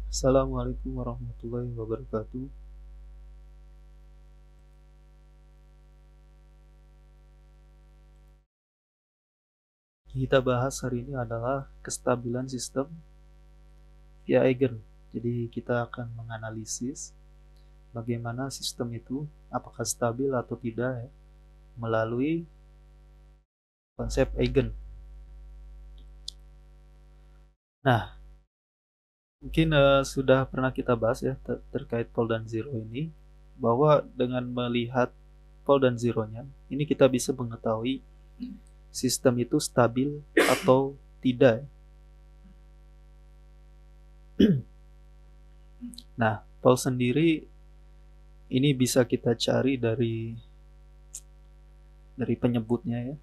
Assalamualaikum warahmatullahi wabarakatuh. Kita bahas hari ini adalah kestabilan sistem via eigen. Jadi kita akan menganalisis bagaimana sistem itu apakah stabil atau tidak ya, melalui konsep eigen. Nah, mungkin sudah pernah kita bahas ya terkait pole dan zero ini, bahwa dengan melihat pole dan zero-nya, ini kita bisa mengetahui sistem itu stabil atau tidak. Nah, pole sendiri ini bisa kita cari dari penyebutnya ya.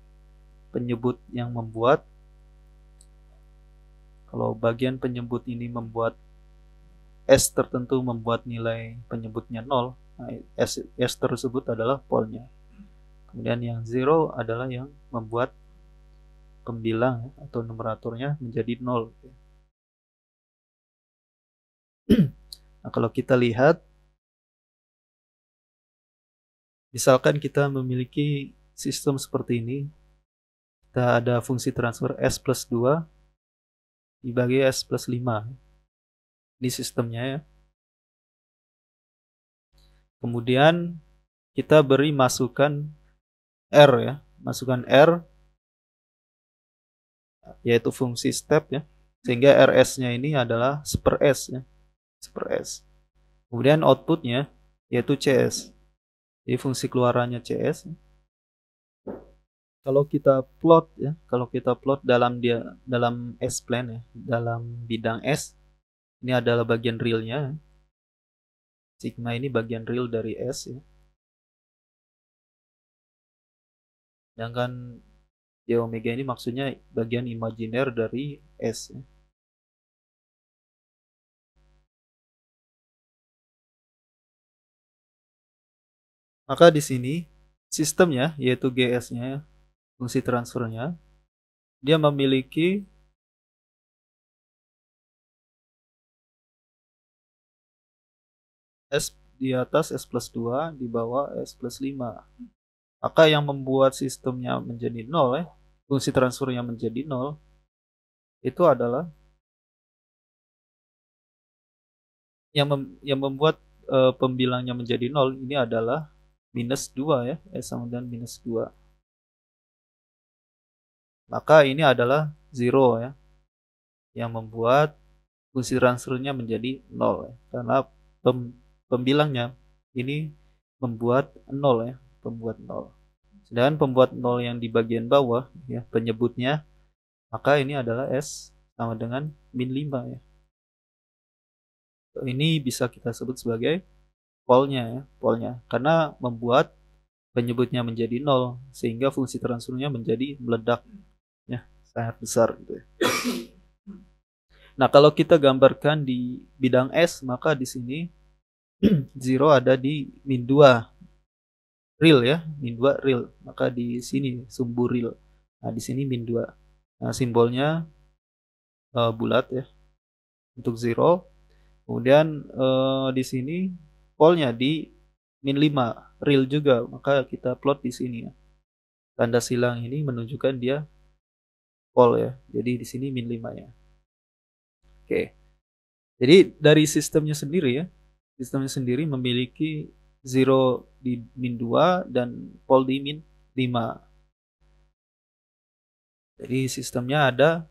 Penyebut yang membuat, kalau bagian penyebut ini membuat S tertentu membuat nilai penyebutnya 0, nah, S tersebut adalah polnya. Kemudian yang zero adalah yang membuat pembilang ya, atau numeratornya menjadi 0. Nah, kalau kita lihat, misalkan kita memiliki sistem seperti ini, kita ada fungsi transfer S plus 2 dibagi S plus 5. Ini sistemnya ya. Kemudian kita beri masukan R ya, masukan R yaitu fungsi step ya, sehingga RS-nya ini adalah seper S ya, seper S. Kemudian outputnya yaitu CS, jadi fungsi keluarannya CS. Kalau kita plot ya, kalau kita plot dalam S plane ya, dalam bidang S, ini adalah bagian realnya, sigma ini bagian real dari S ya. Sedangkan J omega ini maksudnya bagian imajiner dari S ya. Maka di sini sistemnya yaitu GS-nya, fungsi transfernya, dia memiliki S di atas S plus 2, di bawah S plus 5. Maka yang membuat sistemnya menjadi 0 ya, fungsi transfernya menjadi 0, itu adalah yang membuat pembilangnya menjadi 0 ini adalah minus 2 ya, S sama dengan minus 2. Maka ini adalah 0 ya, yang membuat fungsi transfernya menjadi 0 ya, karena pembilangnya ini membuat 0 ya, membuat 0. Sedangkan pembuat 0 yang di bagian bawah ya, penyebutnya, maka ini adalah S sama dengan min 5 ya. Ini bisa kita sebut sebagai polnya ya, polnya, karena membuat penyebutnya menjadi 0 sehingga fungsi transfernya menjadi meledak ya, sangat besar gitu ya. Nah, kalau kita gambarkan di bidang S, maka di sini 0 ada di min 2 real ya, min 2 real. Maka di sini sumbu real. Nah, di sini min 2. Nah, simbolnya bulat ya untuk 0. Kemudian di sini polnya di min 5 real juga. Maka kita plot di sini ya. Tanda silang ini menunjukkan dia pol ya. Jadi di sini min 5 ya. Oke. Jadi dari sistemnya sendiri ya, sistemnya sendiri memiliki 0 di min 2 dan pol di min 5. Jadi sistemnya ada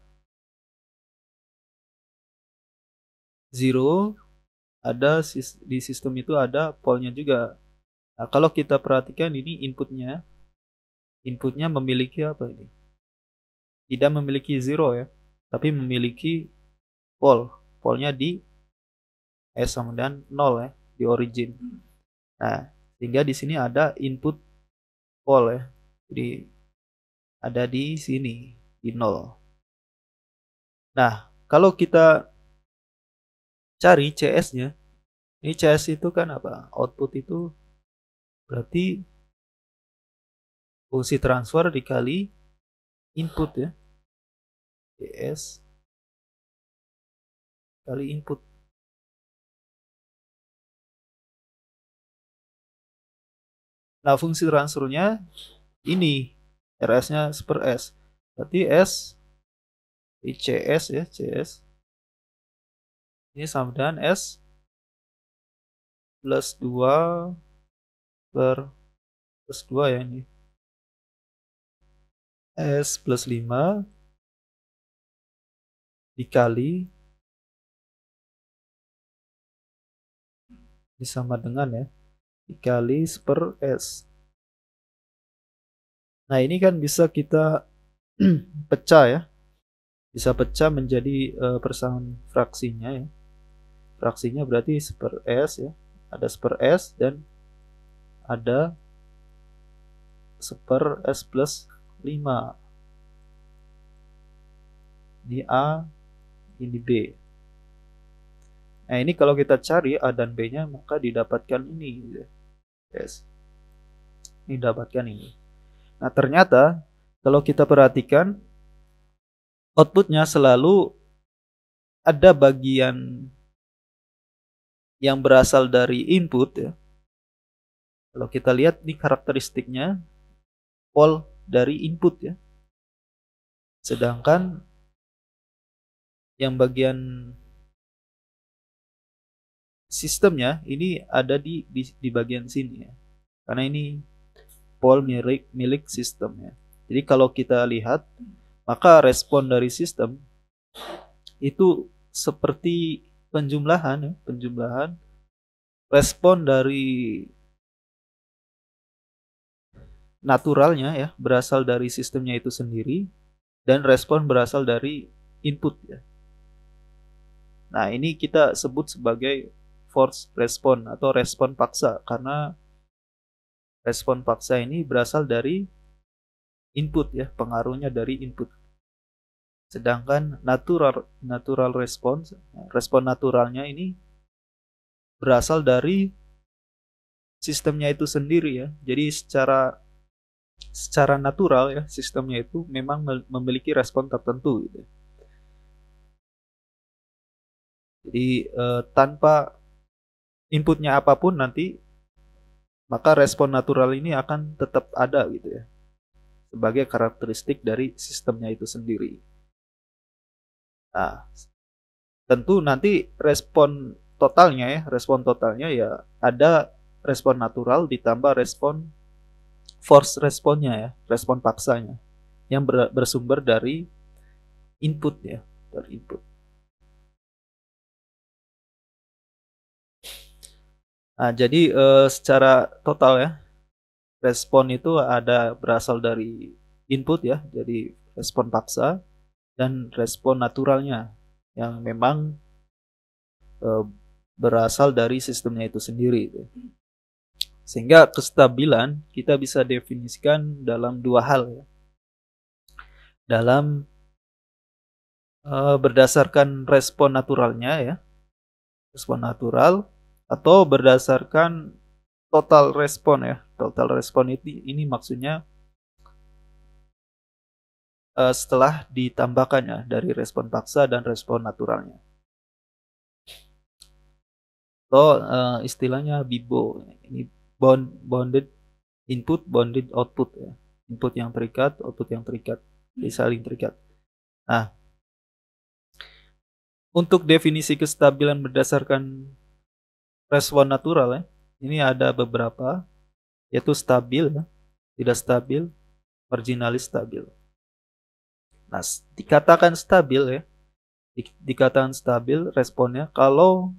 0, ada di sistem itu ada polnya juga. Nah, kalau kita perhatikan ini inputnya memiliki apa ini? Tidak memiliki 0 ya, tapi memiliki pol. Polnya di S sama dengan 0 ya, di origin. Nah, sehingga di sini ada input pol ya. Jadi ada di sini di 0. Nah, kalau kita cari CS-nya, ini CS itu kan apa? Output itu berarti fungsi transfer dikali input ya. CS kali input. Nah, fungsi transfernya ini RS-nya per S. Berarti S CS ya, CS ini sama dengan S plus 2 per plus 2 ya ini. S plus 5 dikali ini sama dengan ya, dikali per S. Nah, ini kan bisa kita pecah ya. Bisa pecah menjadi persamaan fraksinya ya. Fraksinya berarti per S ya. Ada per S dan ada per S plus 5. Ini A, ini B. Nah, ini kalau kita cari A dan B-nya, maka didapatkan ini. Yes. Ini dapatkan ini. Nah, ternyata kalau kita perhatikan, outputnya selalu ada bagian yang berasal dari input ya. Kalau kita lihat nih karakteristiknya, pol dari input ya. Sedangkan yang bagian sistemnya ini ada di bagian sini ya. Karena ini pol milik sistem ya. Jadi kalau kita lihat, maka respon dari sistem itu seperti penjumlahan ya, penjumlahan respon dari naturalnya ya, berasal dari sistemnya itu sendiri, dan respon berasal dari input ya. Nah, ini kita sebut sebagai force response atau respon paksa, karena respon paksa ini berasal dari input ya, pengaruhnya dari input. Sedangkan natural response, respon naturalnya ini berasal dari sistemnya itu sendiri ya. Jadi secara natural ya, sistemnya itu memang memiliki respon tertentu gitu. Jadi tanpa inputnya apapun nanti, maka respon natural ini akan tetap ada gitu ya, sebagai karakteristik dari sistemnya itu sendiri. Nah, tentu nanti respon totalnya ya ada respon natural ditambah respon force responnya ya, respon paksanya yang bersumber dari input ya, dari input. Nah, jadi secara total ya, respon itu ada berasal dari input ya, jadi respon paksa dan respon naturalnya yang memang eh, berasal dari sistemnya itu sendiri. Sehingga kestabilan kita bisa definisikan dalam dua hal ya. Dalam berdasarkan respon naturalnya ya, respon natural, atau berdasarkan total respon ya. Total respon ini maksudnya setelah ditambahkannya dari respon paksa dan respon naturalnya. Atau istilahnya BIBO. Ini bounded input, bounded output ya. Input yang terikat, output yang terikat, saling terikat. Nah, untuk definisi kestabilan berdasarkan respon natural ya, ini ada beberapa, yaitu stabil ya, tidak stabil, marginalis stabil. Nah, dikatakan stabil ya, dikatakan stabil responnya kalau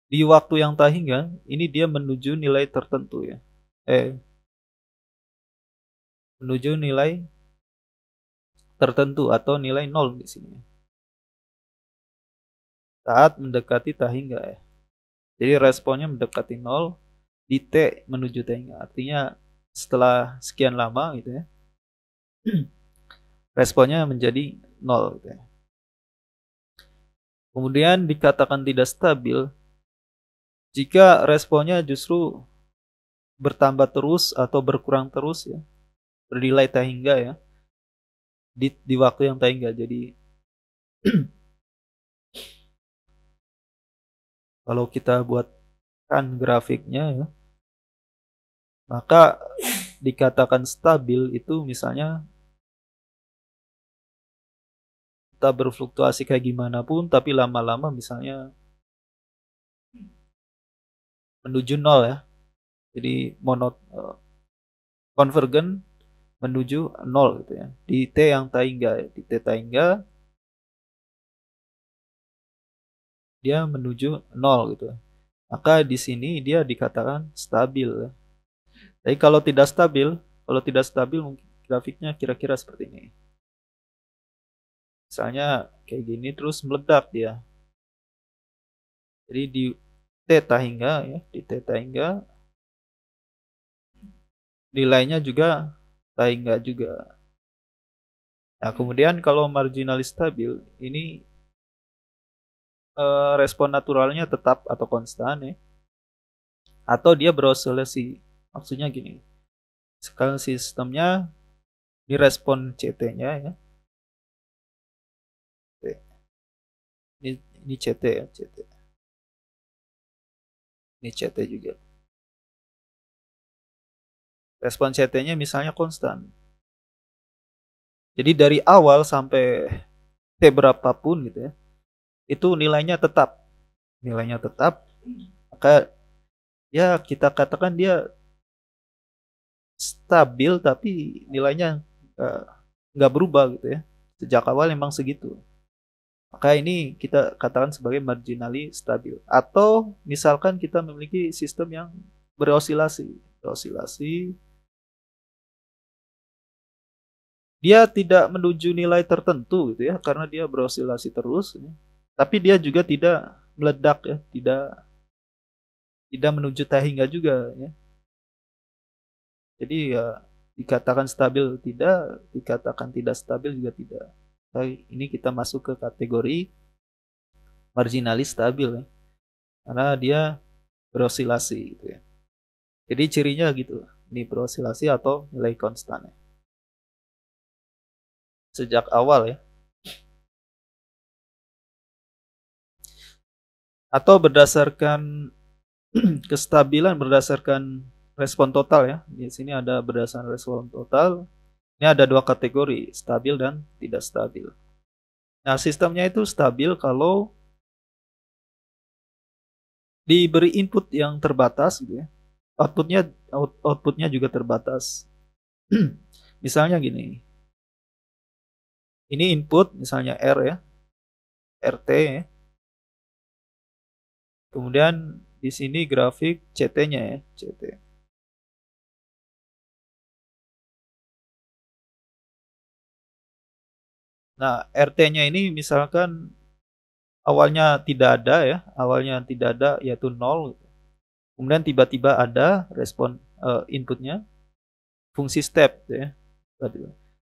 di waktu yang tak hingga ini dia menuju nilai tertentu ya. Menuju nilai tertentu atau nilai 0 di sini. Saat mendekati tak hingga ya. Jadi responnya mendekati 0 di T menuju tak hingga. Artinya setelah sekian lama gitu ya. Responnya menjadi 0 gitu ya. Kemudian dikatakan tidak stabil jika responnya justru bertambah terus atau berkurang terus ya. Bernilai tak hingga ya. Di waktu yang tak hingga. Jadi kalau kita buatkan grafiknya ya, Maka dikatakan stabil itu misalnya kita berfluktuasi kayak gimana pun, tapi lama-lama misalnya menuju nol ya. Jadi konvergen menuju nol gitu ya. Di T yang Taingga ya. Di T Taingga dia menuju nol gitu. Maka di sini dia dikatakan stabil ya. Tapi kalau tidak stabil mungkin grafiknya kira-kira seperti ini. Misalnya kayak gini terus meledak dia. Jadi di theta hingga ya, di theta hingga nilainya juga hingga juga. Nah, kemudian kalau marginalis stabil ini respon naturalnya tetap atau konstan ya. Atau dia beroscilasi. Maksudnya gini. Sekarang sistemnya di respon CT-nya ya. Ini CT ya, CT. Ini CT juga. Respon CT-nya misalnya konstan. Jadi dari awal sampai T berapapun gitu ya, itu nilainya tetap. Nilainya tetap. Maka ya kita katakan dia stabil tapi nilainya nggak berubah gitu ya. Sejak awal memang segitu. Maka ini kita katakan sebagai marginally stabil. Atau misalkan kita memiliki sistem yang berosilasi. Berosilasi. Dia tidak menuju nilai tertentu gitu ya, karena dia berosilasi terus. Ya. Tapi dia juga tidak meledak ya, tidak menuju hingga juga ya. Jadi ya dikatakan stabil tidak, dikatakan tidak stabil juga tidak. Tapi ini kita masuk ke kategori marginalis stabil ya. Karena dia berosilasi gitu ya. Jadi cirinya gitu. Ini berosilasi atau nilai konstan ya. Sejak awal ya. Atau berdasarkan kestabilan berdasarkan respon total ya. Di sini ada berdasarkan respon total. Ini ada dua kategori, stabil dan tidak stabil. Nah, sistemnya itu stabil kalau diberi input yang terbatas gitu ya. Outputnya juga terbatas. Misalnya gini. Ini input misalnya R ya. RT ya. Kemudian di sini grafik CT-nya ya, CT. Nah, RT-nya ini misalkan awalnya tidak ada ya, awalnya tidak ada yaitu 0. Kemudian tiba-tiba ada respon inputnya fungsi step ya.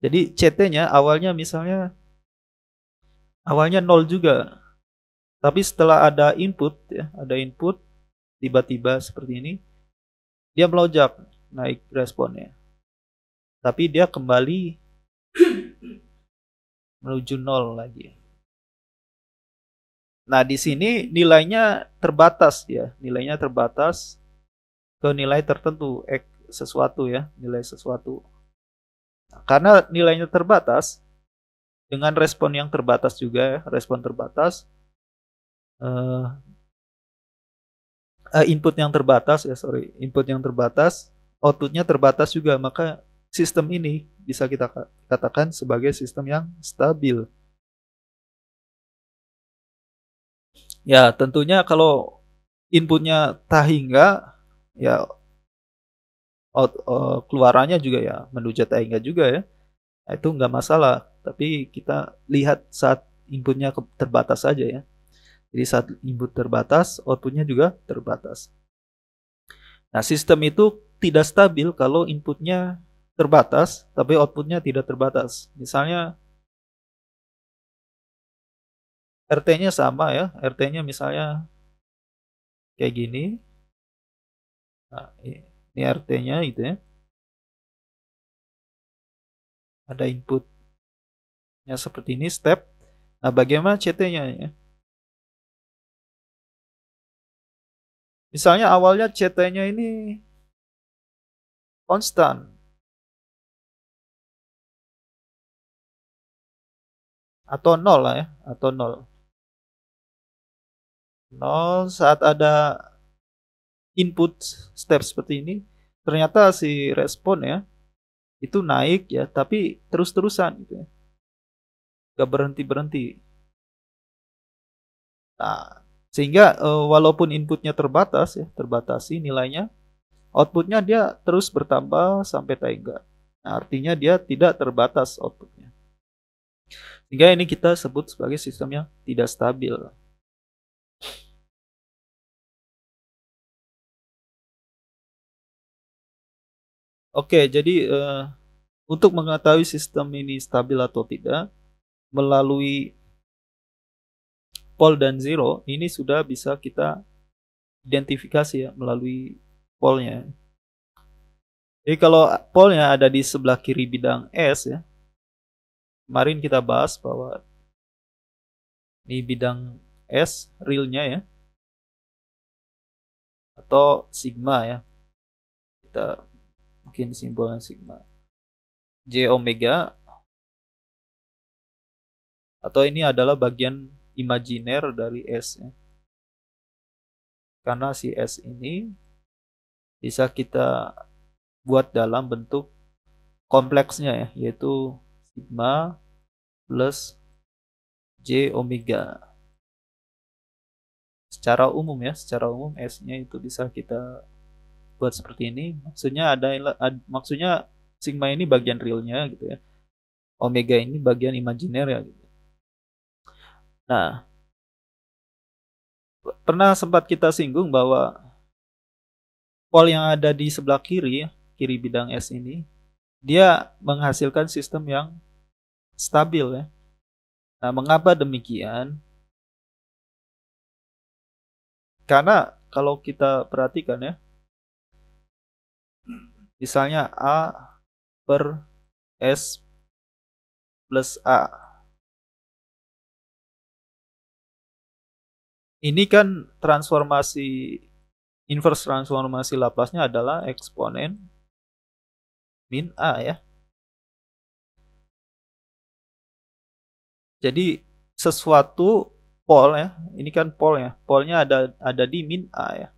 Jadi CT-nya awalnya misalnya awalnya 0 juga. Tapi setelah ada input ya, ada input tiba-tiba seperti ini, dia melonjak naik responnya. Tapi dia kembali menuju 0 lagi. Nah, di sini nilainya terbatas ya, nilainya terbatas ke nilai tertentu, sesuatu ya, nilai sesuatu. Nah, karena nilainya terbatas dengan respon yang terbatas juga ya, respon terbatas, input yang terbatas ya, input yang terbatas, outputnya terbatas juga, maka sistem ini bisa kita katakan sebagai sistem yang stabil. Ya, tentunya kalau inputnya tak hingga, ya keluarannya juga ya menuju tak hingga juga ya. Nah, itu nggak masalah. Tapi kita lihat saat inputnya terbatas saja ya. Jadi saat input terbatas, outputnya juga terbatas. Nah, sistem itu tidak stabil kalau inputnya terbatas, tapi outputnya tidak terbatas. Misalnya RT-nya sama ya, RT-nya misalnya kayak gini. Nah, ini RT-nya gitu ya. Ada inputnya seperti ini, step. Nah, bagaimana CT-nya ya? Misalnya awalnya CT-nya ini konstan. Atau nol lah ya, atau nol. Nol saat ada input step seperti ini, ternyata si respon ya itu naik ya, tapi terus-terusan gitu ya. Gak berhenti-berhenti. Nah, sehingga walaupun inputnya terbatas ya, terbatasi nilainya, outputnya dia terus bertambah sampai tengah. Nah, artinya dia tidak terbatas outputnya. Sehingga ini kita sebut sebagai sistem yang tidak stabil. Oke, jadi untuk mengetahui sistem ini stabil atau tidak, melalui pole dan zero, ini sudah bisa kita identifikasi ya melalui pole-nya. Jadi kalau pole-nya ada di sebelah kiri bidang S ya, kemarin kita bahas bahwa ini bidang S realnya ya, atau sigma ya. Kita mungkin simbolnya sigma. J omega, atau ini adalah bagian imajiner dari S ya. Karena si S ini bisa kita buat dalam bentuk kompleksnya ya, yaitu sigma plus J omega. Secara umum ya, secara umum S-nya itu bisa kita buat seperti ini. Maksudnya sigma ini bagian realnya gitu ya. Omega ini bagian imajiner ya gitu. Nah, pernah sempat kita singgung bahwa pole yang ada di sebelah kiri, kiri bidang S ini, dia menghasilkan sistem yang stabil ya. Nah, mengapa demikian? Karena kalau kita perhatikan ya, misalnya A per S plus A. Ini kan inverse transformasi Laplace-nya adalah eksponen min A ya. Jadi sesuatu pole ya, ini kan pole ya, pole-nya ada di min A ya.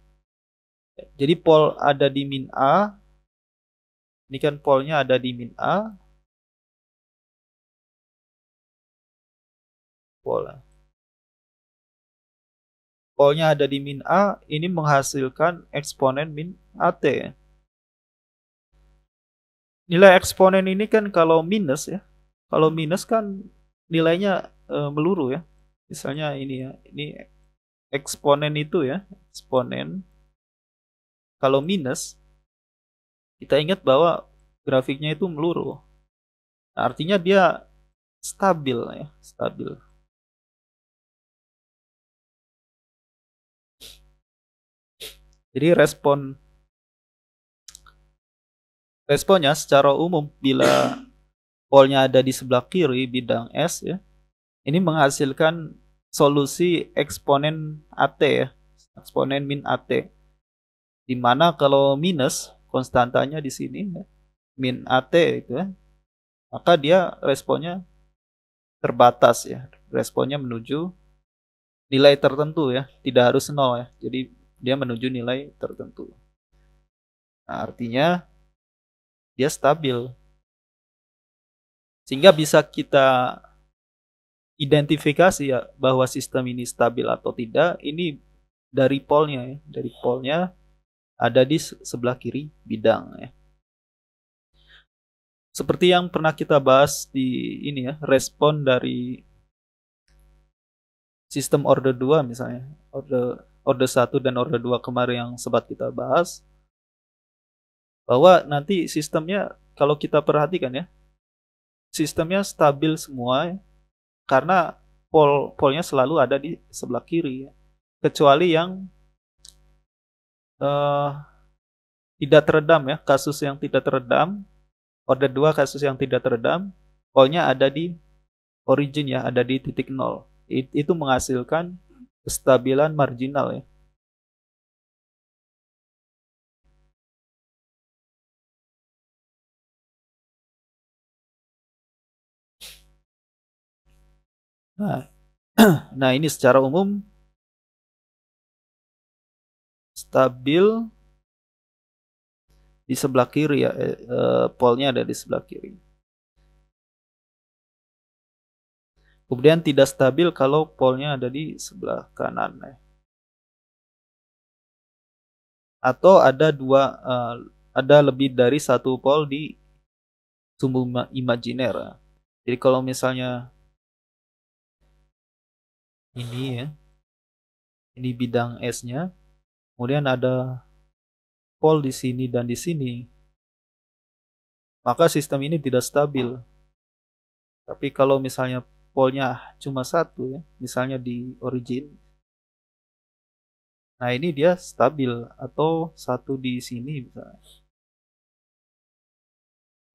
Jadi pole ada di min A, ini kan pole-nya ada di min A, pole-nya ada di min A, ini menghasilkan eksponen min AT ya. Nilai eksponen ini kan kalau minus ya, kalau minus kan nilainya meluru ya. Misalnya ini ya, ini eksponen itu ya, eksponen. Kalau minus, kita ingat bahwa grafiknya itu meluru. Nah, artinya dia stabil ya, stabil. Jadi responnya secara umum bila polnya ada di sebelah kiri bidang S ya, ini menghasilkan solusi eksponen AT ya, eksponen min AT. Dimana kalau minus konstantanya di sini ya, min AT itu ya, maka dia responnya terbatas ya, responnya menuju nilai tertentu ya, tidak harus nol ya, jadi dia menuju nilai tertentu. Nah, artinya dia stabil, sehingga bisa kita identifikasi ya bahwa sistem ini stabil atau tidak ini dari polnya ya, dari polnya ada di sebelah kiri bidang ya. Seperti yang pernah kita bahas di ini ya, respon dari sistem order 2 misalnya, order 1 dan order 2 kemarin yang sempat kita bahas, bahwa nanti sistemnya kalau kita perhatikan ya, sistemnya stabil semua ya, karena polnya selalu ada di sebelah kiri ya. Kecuali yang eh, tidak teredam ya, kasus yang tidak teredam, order 2 kasus yang tidak teredam, polnya ada di origin ya, ada di titik nol. Itu menghasilkan kestabilan marginal ya. Nah, nah ini secara umum stabil di sebelah kiri ya, polnya ada di sebelah kiri. Kemudian tidak stabil kalau polnya ada di sebelah kanan ya. Atau ada lebih dari satu pol di sumbu imajiner. Jadi kalau misalnya ini ya, ini bidang S-nya, kemudian ada pol di sini dan di sini, maka sistem ini tidak stabil. Tapi kalau misalnya polnya cuma satu ya, misalnya di origin, nah ini dia stabil, atau satu di sini misalnya.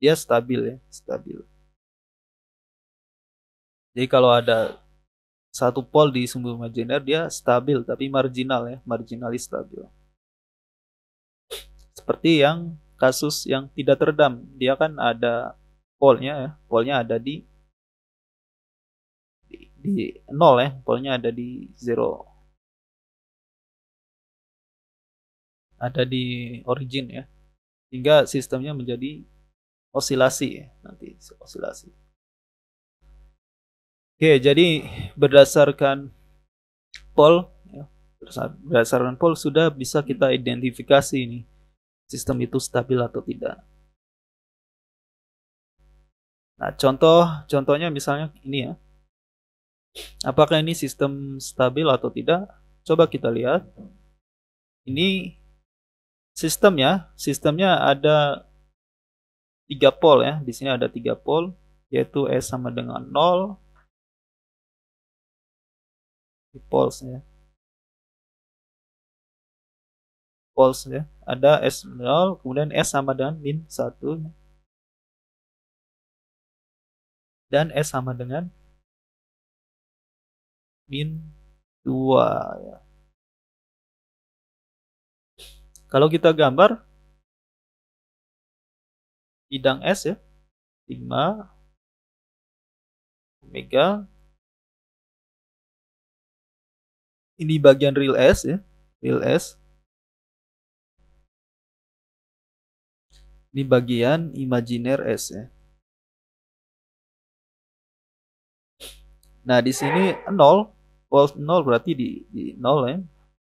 Dia stabil ya, stabil. Jadi kalau ada satu pol di sumbu imajiner dia stabil tapi marginal ya, marginalis stabil. Seperti yang kasus yang tidak teredam, dia kan ada polnya ya, polnya ada di nol ya, polnya ada di zero, ada di origin ya, hingga sistemnya menjadi osilasi ya, nanti osilasi. Oke, jadi berdasarkan pol ya, berdasarkan pol sudah bisa kita identifikasi ini sistem itu stabil atau tidak. Nah, contohnya misalnya ini ya. Apakah ini sistem stabil atau tidak? Coba kita lihat. Ini sistemnya ada 3 pol ya. Di sini ada 3 pol, yaitu S sama dengan 0. Di polsnya. Pols ya. Ada S 0, kemudian S sama dengan min 1. Dan S sama dengan min 2 ya. Kalau kita gambar bidang S ya, sigma omega, ini bagian real S ya, real S. Ini bagian imajiner S ya. Nah, di sini 0, pol 0 berarti di 0 ya.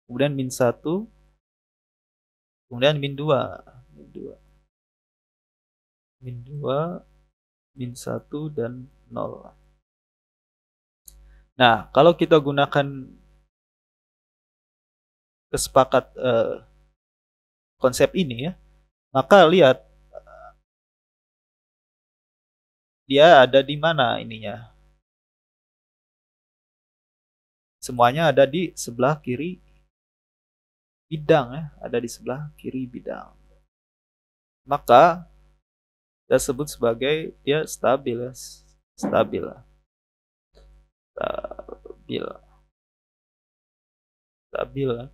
Kemudian min 1, kemudian min 2. Min 2. Min 2, min 1 dan 0. Nah, kalau kita gunakan kesepakat konsep ini ya, maka lihat dia ada di mana ininya. Semuanya ada di sebelah kiri bidang ya, ada di sebelah kiri bidang. Maka kita sebut sebagai dia stabil ya, stabil. Stabil. Stabil ya.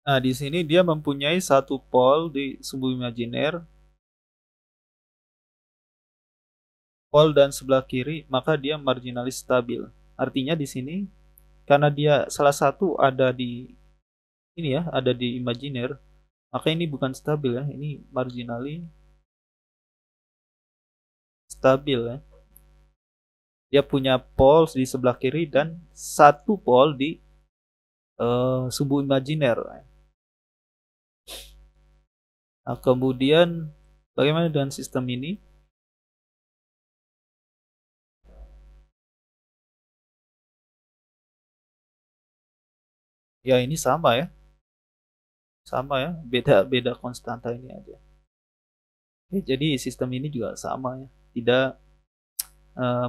Nah, di sini dia mempunyai satu pol di sumbu imajiner, pol dan sebelah kiri, maka dia marginalis stabil. Artinya di sini karena dia salah satu ada di ini ya, ada di imajiner, maka ini bukan stabil ya, ini marginally stabil ya. Dia punya pol di sebelah kiri dan satu pol di sumbu imajiner. Nah, kemudian bagaimana dengan sistem ini? Ya ini sama ya, sama ya, beda konstanta ini aja. Jadi sistem ini juga sama ya, tidak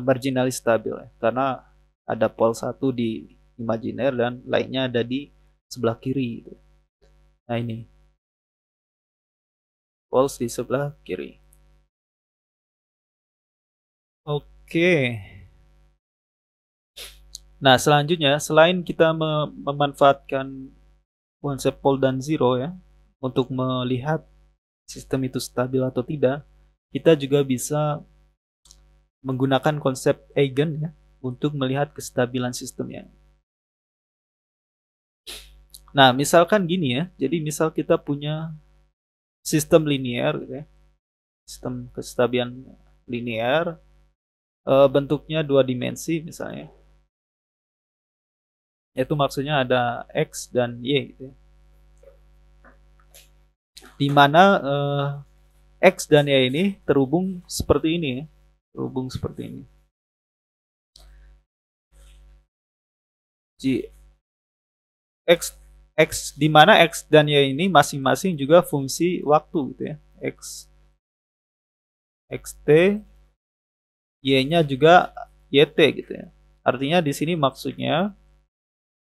marginalis stabil ya, karena ada pol satu di imajiner dan lainnya ada di sebelah kiri gitu. Nah ini false di sebelah kiri. Oke. Nah, selanjutnya selain kita memanfaatkan konsep pole dan zero ya untuk melihat sistem itu stabil atau tidak, kita juga bisa menggunakan konsep eigen ya untuk melihat kestabilan sistemnya. Nah, misalkan gini ya. Jadi misal kita punya sistem linear gitu ya. Sistem kestabilan linear, bentuknya dua dimensi misalnya. Itu maksudnya ada X dan Y gitu ya. Di mana X dan Y ini terhubung seperti ini ya. Terhubung seperti ini. X X di mana X dan Y ini masing-masing juga fungsi waktu gitu ya. XT, Y-nya juga YT gitu ya. Artinya di sini maksudnya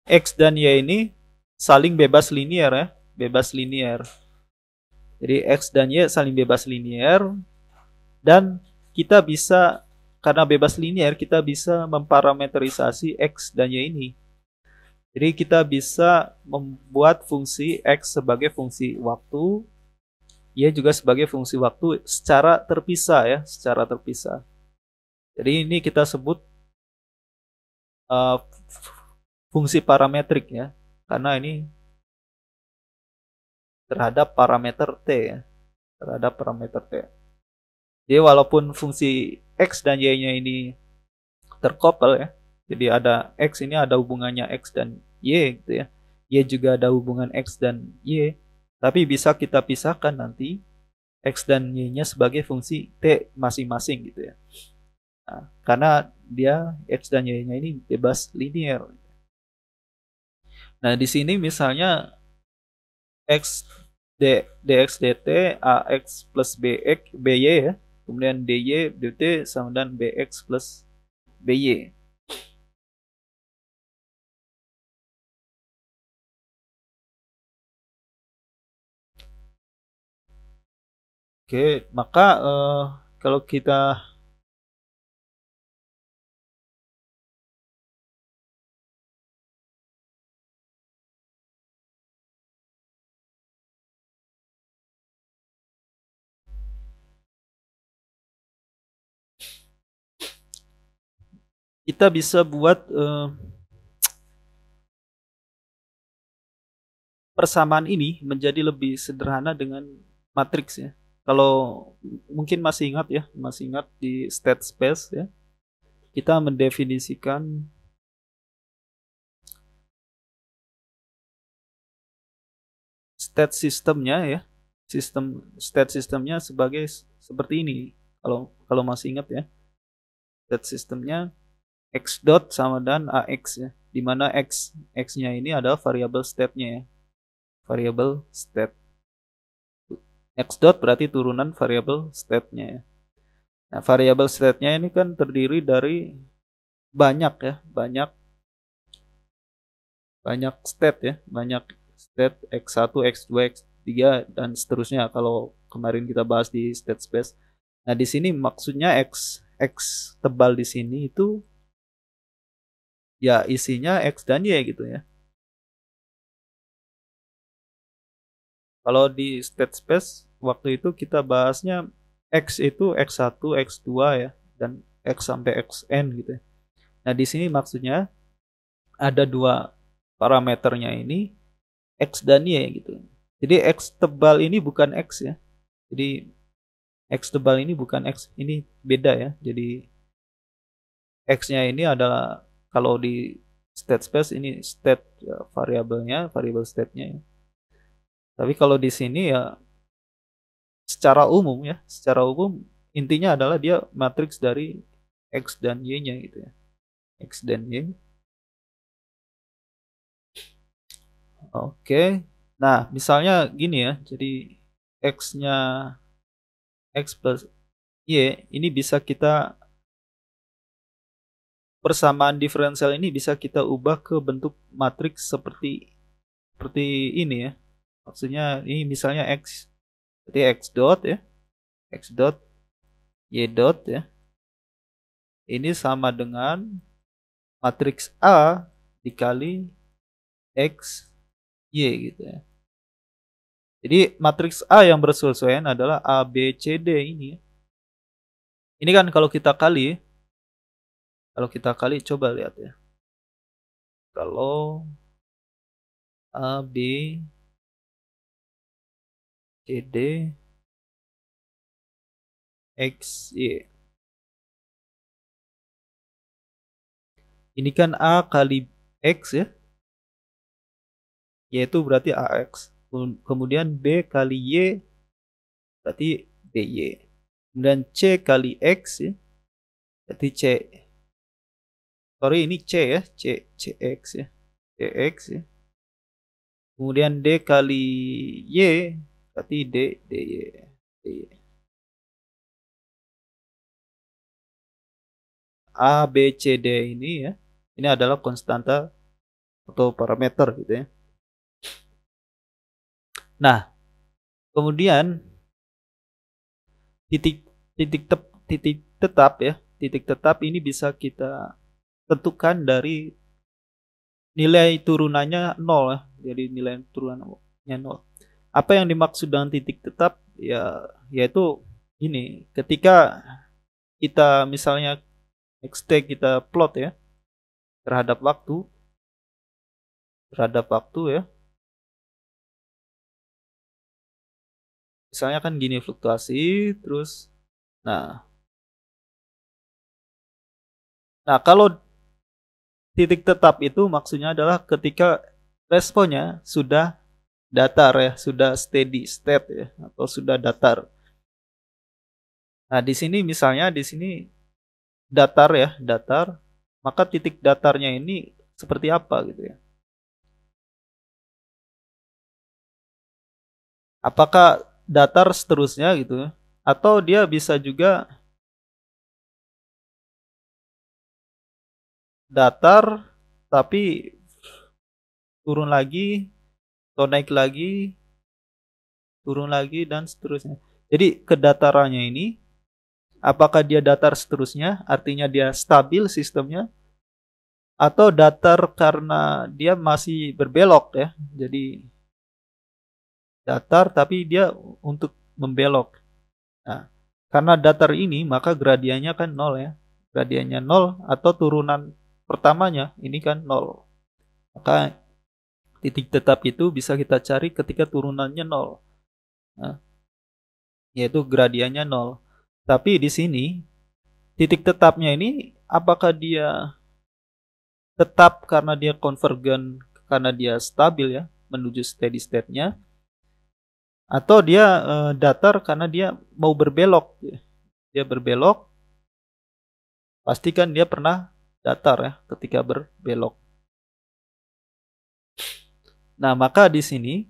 X dan Y ini saling bebas linear ya, bebas linear. Jadi X dan Y saling bebas linear dan kita bisa karena bebas linear kita bisa memparameterisasi X dan Y ini. Jadi kita bisa membuat fungsi X sebagai fungsi waktu, Y juga sebagai fungsi waktu secara terpisah ya, secara terpisah. Jadi ini kita sebut uh, fungsi parametrik ya, karena ini terhadap parameter T ya, terhadap parameter T. Jadi walaupun fungsi X dan Y-nya ini terkoppel ya, jadi ada X ini ada hubungannya X dan Y gitu ya, Y juga ada hubungan X dan Y, tapi bisa kita pisahkan nanti X dan Y-nya sebagai fungsi T masing-masing gitu ya. Nah, karena dia X dan Y-nya ini bebas linear. Nah, di sini misalnya X dx dt ax plus bx by ya, kemudian dy dt sama dengan bx plus by. Oke, maka kalau kita bisa buat persamaan ini menjadi lebih sederhana dengan matriks ya. Kalau mungkin masih ingat ya, masih ingat di state space ya, kita mendefinisikan state sistemnya ya, sistem state sistemnya sebagai seperti ini. Kalau kalau masih ingat ya, state sistemnya x dot sama dengan ax ya, di mana x-nya ini adalah variabel state-nya ya, variabel state. X dot berarti turunan variabel state-nya ya. Nah, variabel state-nya ini kan terdiri dari banyak ya, banyak state ya, banyak state x1, x2, x3 dan seterusnya kalau kemarin kita bahas di state space. Nah, di sini maksudnya x tebal di sini itu ya isinya x dan y gitu ya. Kalau di state space waktu itu kita bahasnya x itu x1, x2 ya dan x sampai xn gitu ya. Nah, di sini maksudnya ada dua parameternya ini X dan Y gitu. Jadi X tebal ini bukan X ya. Jadi X tebal ini bukan X, ini beda ya. Jadi X-nya ini adalah kalau di state space ini state ya, variabelnya, variabel state-nya ya. Tapi kalau di sini ya secara umum ya, secara umum intinya adalah dia matriks dari X dan Y-nya gitu ya. X dan Y. Oke. Nah, misalnya gini ya. Jadi X-nya X plus Y ini bisa kita persamaan diferensial ini bisa kita ubah ke bentuk matriks seperti ini ya. Maksudnya ini misalnya X. Berarti X dot ya. X dot Y dot ya. Ini sama dengan matriks A dikali X Y gitu ya. Jadi matriks A yang bersesuaian adalah A, B, C, D ini. Ini kan kalau kita kali coba lihat ya. Kalau A, B, C, D, X, Y. Ini kan A kali X ya. Yaitu berarti AX. Kemudian B kali Y berarti BY. Kemudian C kali X ya. Berarti C. Sorry ini C ya. CX ya. CX ya. Kemudian D kali Y berarti DY. A, B, C, D ini ya. Ini adalah konstanta atau parameter gitu ya. Nah, kemudian titik tetap ya. Titik tetap ini bisa kita tentukan dari nilai turunannya 0 ya. Jadi nilai turunannya 0. Apa yang dimaksud dengan titik tetap? Ya, yaitu ini, ketika kita misalnya xt kita plot ya terhadap waktu ya. Misalnya kan gini fluktuasi terus nah kalau titik tetap itu maksudnya adalah ketika responnya sudah datar ya, sudah steady state ya, atau sudah datar. Nah, di sini misalnya di sini datar ya, datar, maka titik datarnya ini seperti apa gitu ya? Apakah datar seterusnya gitu ya? Atau dia bisa juga datar tapi turun lagi atau naik lagi, turun lagi dan seterusnya. Jadi kedatarannya ini apakah dia datar seterusnya, artinya dia stabil sistemnya, atau datar karena dia masih berbelok ya. Jadi datar tapi dia untuk membelok. Nah, karena datar ini maka gradiennya kan 0 ya. Gradiennya 0 atau turunan pertamanya ini kan 0. Maka titik tetap itu bisa kita cari ketika turunannya 0. Nah, yaitu gradiennya 0. Tapi di sini titik tetapnya ini apakah dia tetap karena dia konvergen, karena dia stabil ya menuju steady state-nya, atau dia datar karena dia mau berbelok. Dia berbelok, pastikan dia pernah datar ya ketika berbelok. Nah, maka di sini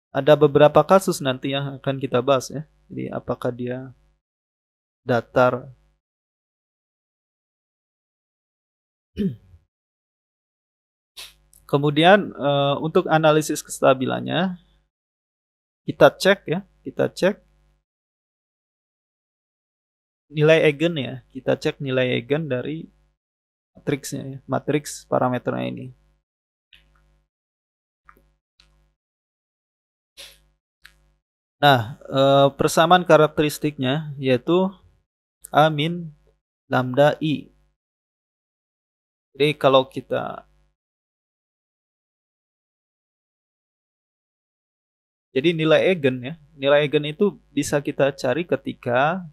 ada beberapa kasus nanti yang akan kita bahas ya. Jadi apakah dia datar kemudian untuk analisis kestabilannya kita cek ya, kita cek nilai eigen ya. Kita cek nilai eigen dari matriksnya ya, matriks parameternya ini. Nah, persamaan karakteristiknya yaitu A min lambda I. Jadi kalau kita jadi nilai eigen ya, nilai eigen itu bisa kita cari ketika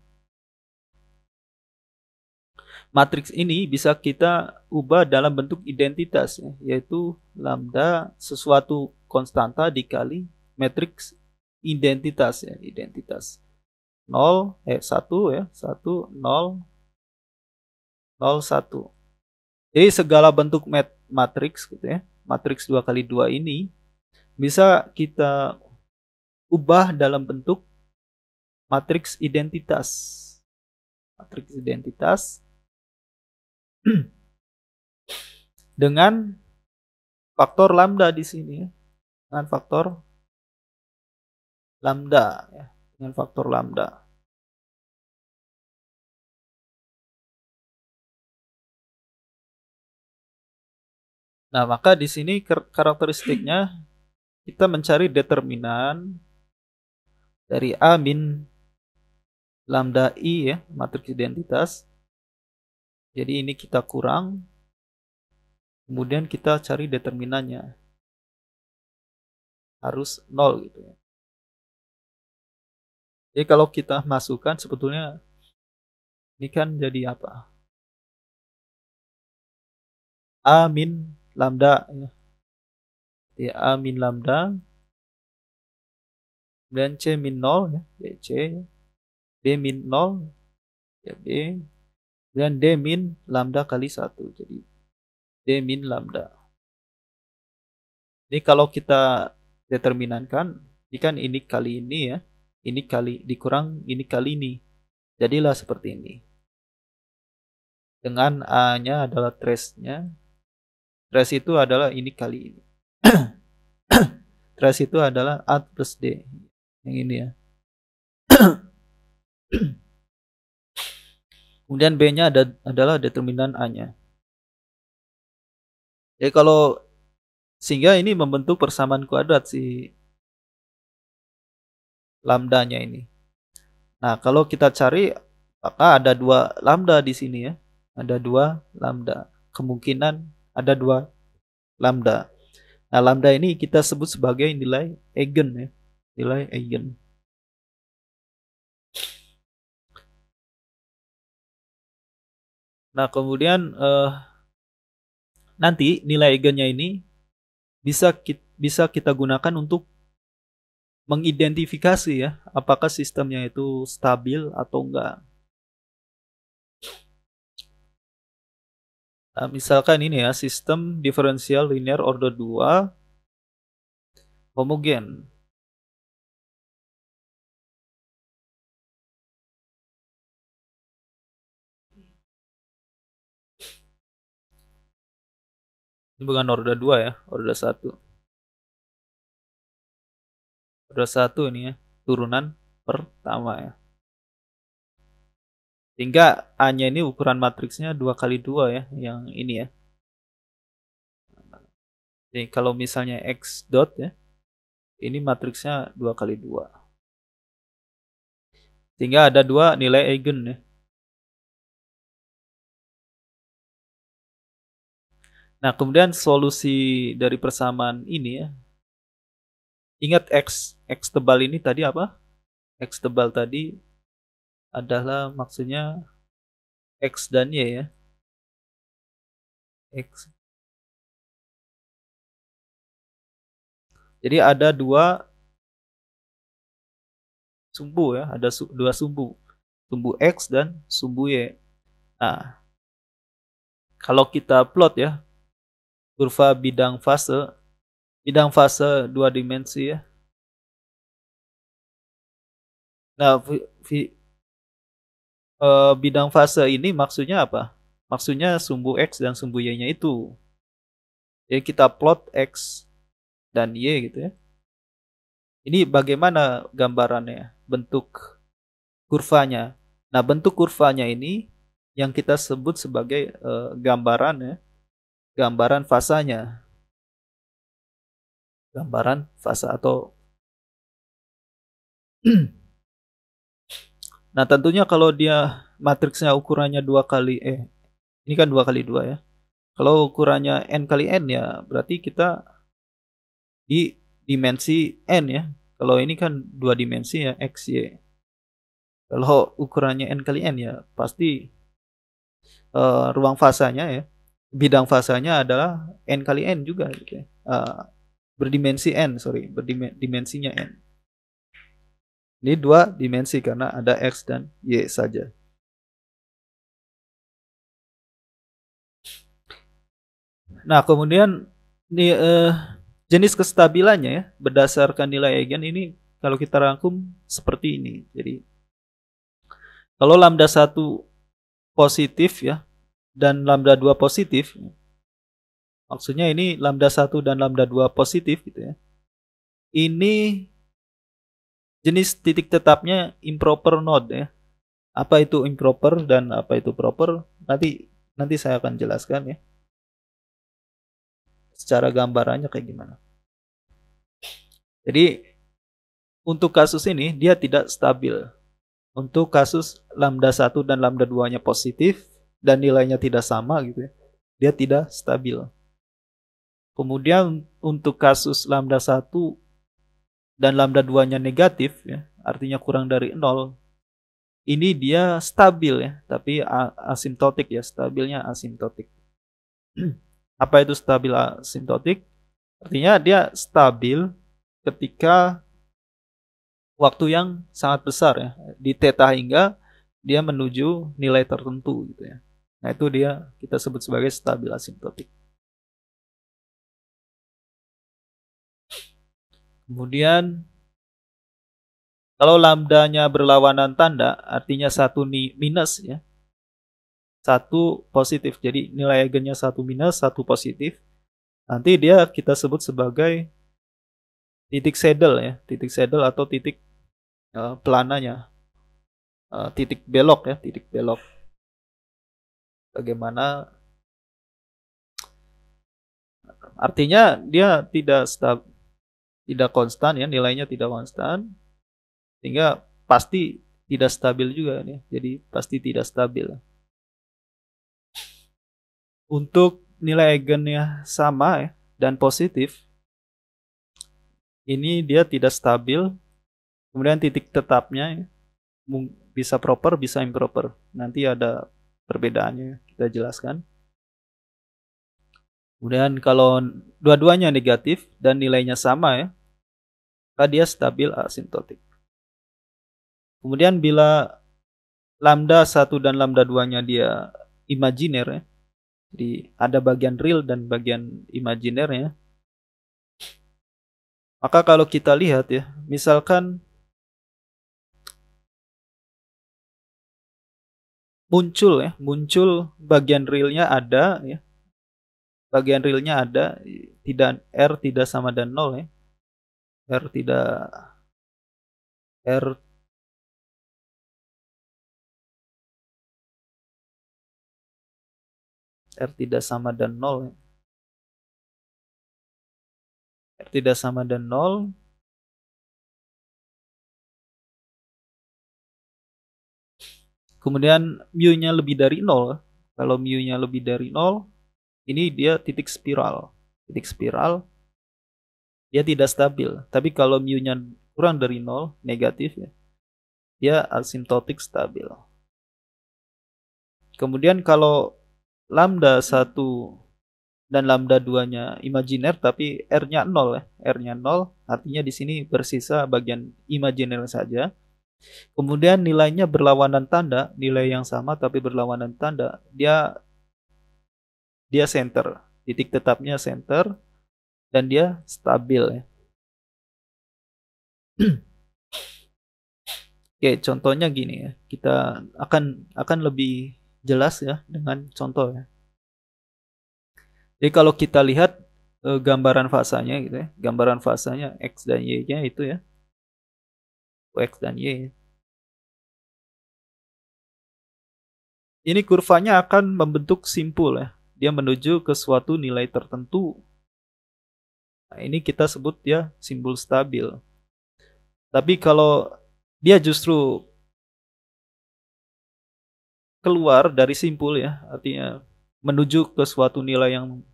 matriks ini bisa kita ubah dalam bentuk identitas ya, yaitu lambda sesuatu konstanta dikali matriks identitas ya, identitas 0 1 ya, 1 0 0 1. Jadi segala bentuk matriks gitu ya, matriks 2 kali 2 ini bisa kita ubah dalam bentuk matriks identitas. Matriks identitas dengan faktor lambda di sini ya. Dengan faktor lambda ya, dengan faktor lambda. Nah, maka di sini karakteristiknya kita mencari determinan dari A min lambda I ya, matriks identitas. Jadi ini kita kurang, kemudian kita cari determinannya. Harus 0 gitu ya. Jadi kalau kita masukkan sebetulnya ini kan jadi apa? A min lambda ya. Jadi A min lambda, dan C min 0 ya, jadi C, B min 0 ya B, dan D min lambda kali 1, jadi D min lambda. Ini kalau kita determinankan, ini kan ini kali ini ya, ini kali dikurang ini kali ini, jadilah seperti ini. Dengan A-nya adalah trace-nya, trace itu adalah ini kali ini. Trace itu adalah A plus D, yang ini ya. Kemudian B-nya adalah determinan A-nya. Jadi kalau sehingga ini membentuk persamaan kuadrat si lambdanya ini. Nah, kalau kita cari, maka ada 2 lambda di sini ya. Ada 2 lambda. Kemungkinan ada 2 lambda. Nah, lambda ini kita sebut sebagai nilai eigen ya. Nilai eigen. Nah, kemudian nanti nilai eigennya ini bisa kita gunakan untuk mengidentifikasi ya, apakah sistemnya itu stabil atau enggak. Nah, misalkan ini ya, sistem diferensial linear order 2 homogen. Ini bukan order 2 ya, order 1. Order 1 ini ya, turunan pertama ya. Sehingga A-nya ini ukuran matriksnya 2 kali 2 ya, yang ini ya. Jadi kalau misalnya X dot ya, ini matriksnya 2 kali 2. Sehingga ada 2 nilai eigen ya. Nah, kemudian solusi dari persamaan ini ya. Ingat X tebal ini tadi apa? X tebal tadi adalah maksudnya X dan Y ya. X. Jadi ada 2 sumbu ya, ada 2 sumbu. Sumbu X dan sumbu Y. Nah, kalau kita plot ya, kurva bidang fase 2 dimensi ya. Nah, bidang fase ini maksudnya apa? Maksudnya sumbu X dan sumbu Y-nya itu. Jadi kita plot X dan Y gitu ya. Ini bagaimana gambarannya, bentuk kurvanya. Nah, bentuk kurvanya ini yang kita sebut sebagai gambaran ya. Gambaran fasanya. Gambaran fase atau nah, tentunya kalau dia matriksnya ukurannya 2 kali ini kan 2 kali 2 ya. Kalau ukurannya n kali n ya berarti kita di dimensi n ya. Kalau ini kan 2 dimensi ya, x, y. Kalau ukurannya n kali n ya pasti ruang fasanya ya, bidang fasanya adalah n kali n juga gitu ya. Berdimensi n, berdimensinya n. Ini 2 dimensi karena ada x dan y saja. Nah, kemudian ini jenis kestabilannya ya, berdasarkan nilai eigen ini kalau kita rangkum seperti ini. Jadi kalau lambda 1 positif ya dan lambda 2 positif, maksudnya ini lambda 1 dan lambda 2 positif gitu ya. Ini jenis titik tetapnya improper node ya. Apa itu improper dan apa itu proper? Nanti saya akan jelaskan ya. Secara gambarannya kayak gimana. Jadi untuk kasus ini dia tidak stabil. Untuk kasus lambda 1 dan lambda 2-nya positif dan nilainya tidak sama gitu ya. Dia tidak stabil. Kemudian untuk kasus lambda 1 dan lambda 2-nya negatif ya, artinya kurang dari 0. Ini dia stabil ya, tapi asimptotik ya, stabilnya asimptotik. Apa itu stabil asimptotik? Artinya dia stabil ketika waktu yang sangat besar ya, di theta hingga dia menuju nilai tertentu gitu ya. Nah, itu dia kita sebut sebagai stabil asimptotik. Kemudian kalau lambdanya berlawanan tanda, artinya satu minus ya, satu positif. Jadi nilai eigennya satu minus, satu positif. Nanti dia kita sebut sebagai titik saddle ya, titik saddle atau titik pelananya, titik belok ya, titik belok. Bagaimana? Artinya dia tidak konstan ya, nilainya tidak konstan, sehingga pasti tidak stabil juga nih. Jadi pasti tidak stabil. Untuk nilai eigennya sama ya, dan positif, ini dia tidak stabil. Kemudian titik tetapnya ya, bisa proper, bisa improper. Nanti ada perbedaannya kita jelaskan. Kemudian kalau dua-duanya negatif dan nilainya sama ya, maka dia stabil asimptotik. Kemudian bila lambda 1 dan lambda 2-nya dia imajiner ya, jadi ada bagian real dan bagian imajiner ya, maka kalau kita lihat ya, misalkan muncul bagian realnya ada ya, bagian realnya ada, tidak R tidak sama dan 0 ya, R tidak R R tidak sama dan 0 ya. R tidak sama dan 0. Kemudian mu-nya lebih dari 0. Kalau mu-nya lebih dari 0, ini dia titik spiral. Titik spiral dia tidak stabil. Tapi kalau mu-nya kurang dari 0, negatif ya, dia asimptotik stabil. Kemudian kalau lambda 1 dan lambda 2-nya imajiner tapi R-nya 0 ya. R-nya 0, artinya di sini bersisa bagian imajiner saja. Kemudian nilainya berlawanan tanda, nilai yang sama tapi berlawanan tanda. Dia center, titik tetapnya center dan dia stabil ya. Oke, contohnya gini ya. Kita akan lebih jelas ya dengan contoh ya. Jadi kalau kita lihat gambaran fasanya gitu ya, gambaran fasanya X dan Y-nya itu ya, X dan Y. Ini kurvanya akan membentuk simpul ya, dia menuju ke suatu nilai tertentu. Nah, ini kita sebut ya simbol stabil. Tapi kalau dia justru keluar dari simpul ya, artinya menuju ke suatu nilai yang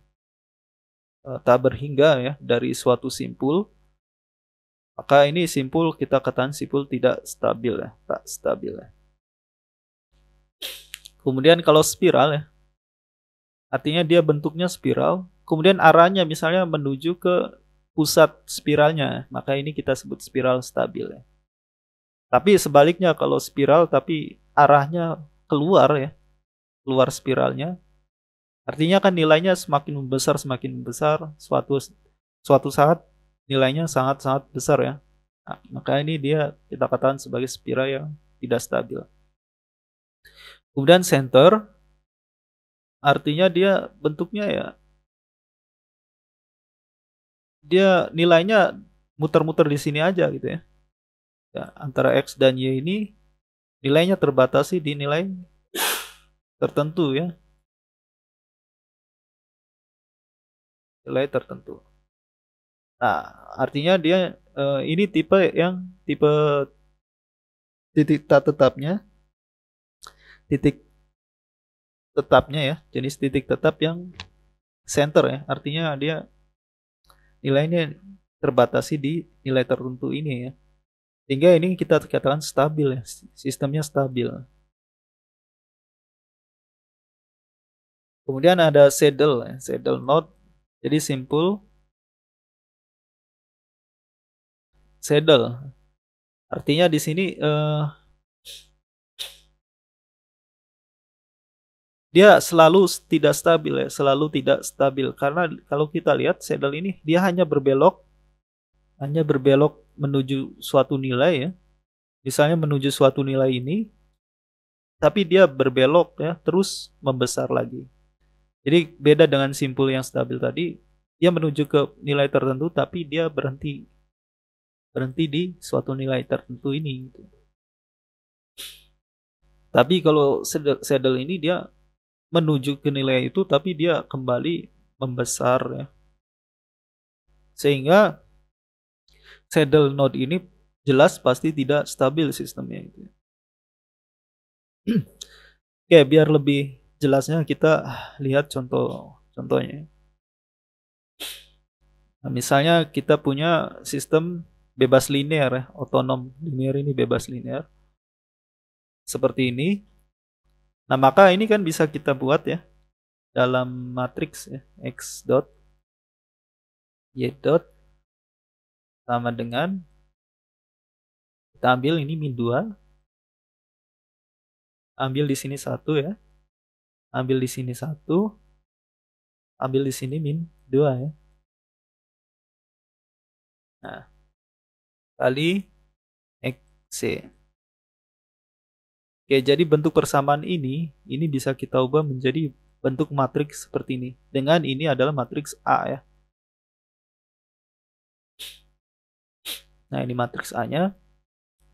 tak berhingga ya dari suatu simpul, maka ini simpul kita katakan simpul tidak stabil ya, tak stabil ya. Kemudian kalau spiral ya, artinya dia bentuknya spiral, kemudian arahnya misalnya menuju ke pusat spiralnya, maka ini kita sebut spiral stabil ya. Tapi sebaliknya kalau spiral tapi arahnya keluar ya, keluar spiralnya, artinya kan nilainya semakin membesar, suatu saat nilainya sangat-sangat besar ya. Nah, maka ini dia kita katakan sebagai spiral yang tidak stabil. Kemudian center, artinya dia bentuknya ya, dia nilainya muter-muter di sini aja gitu ya. Ya, antara X dan Y ini nilainya terbatasi di nilai tertentu ya. Nilai tertentu. Nah, artinya dia ini tipe yang tipe titik tak tetapnya, titik tetapnya ya, jenis titik tetap yang center ya. Artinya dia nilainya terbatasi di nilai tertentu ini ya. Sehingga ini kita katakan stabil ya, sistemnya stabil. Kemudian ada saddle ya, saddle node. Jadi simpul saddle. Artinya di sini dia selalu tidak stabil ya, selalu tidak stabil karena kalau kita lihat saddle ini dia hanya berbelok menuju suatu nilai ya. Misalnya menuju suatu nilai ini, tapi dia berbelok ya, terus membesar lagi. Jadi beda dengan simpul yang stabil tadi, dia menuju ke nilai tertentu tapi dia berhenti di suatu nilai tertentu ini gitu. Tapi kalau saddle ini dia menuju ke nilai itu tapi dia kembali membesar ya. Sehingga saddle node ini jelas pasti tidak stabil sistemnya itu. Oke, biar lebih jelasnya kita lihat contohnya. Nah, misalnya kita punya sistem bebas linear ya, otonom linear ini bebas linear. Seperti ini. Nah, maka ini kan bisa kita buat ya dalam matriks ya, x dot y dot sama dengan kita ambil ini min 2, ambil di sini 1 ya. Ambil di sini 1, ambil di sini min 2 ya. Nah, kali x. Oke, jadi bentuk persamaan ini bisa kita ubah menjadi bentuk matriks seperti ini. Dengan ini adalah matriks A ya. Nah, ini matriks A-nya.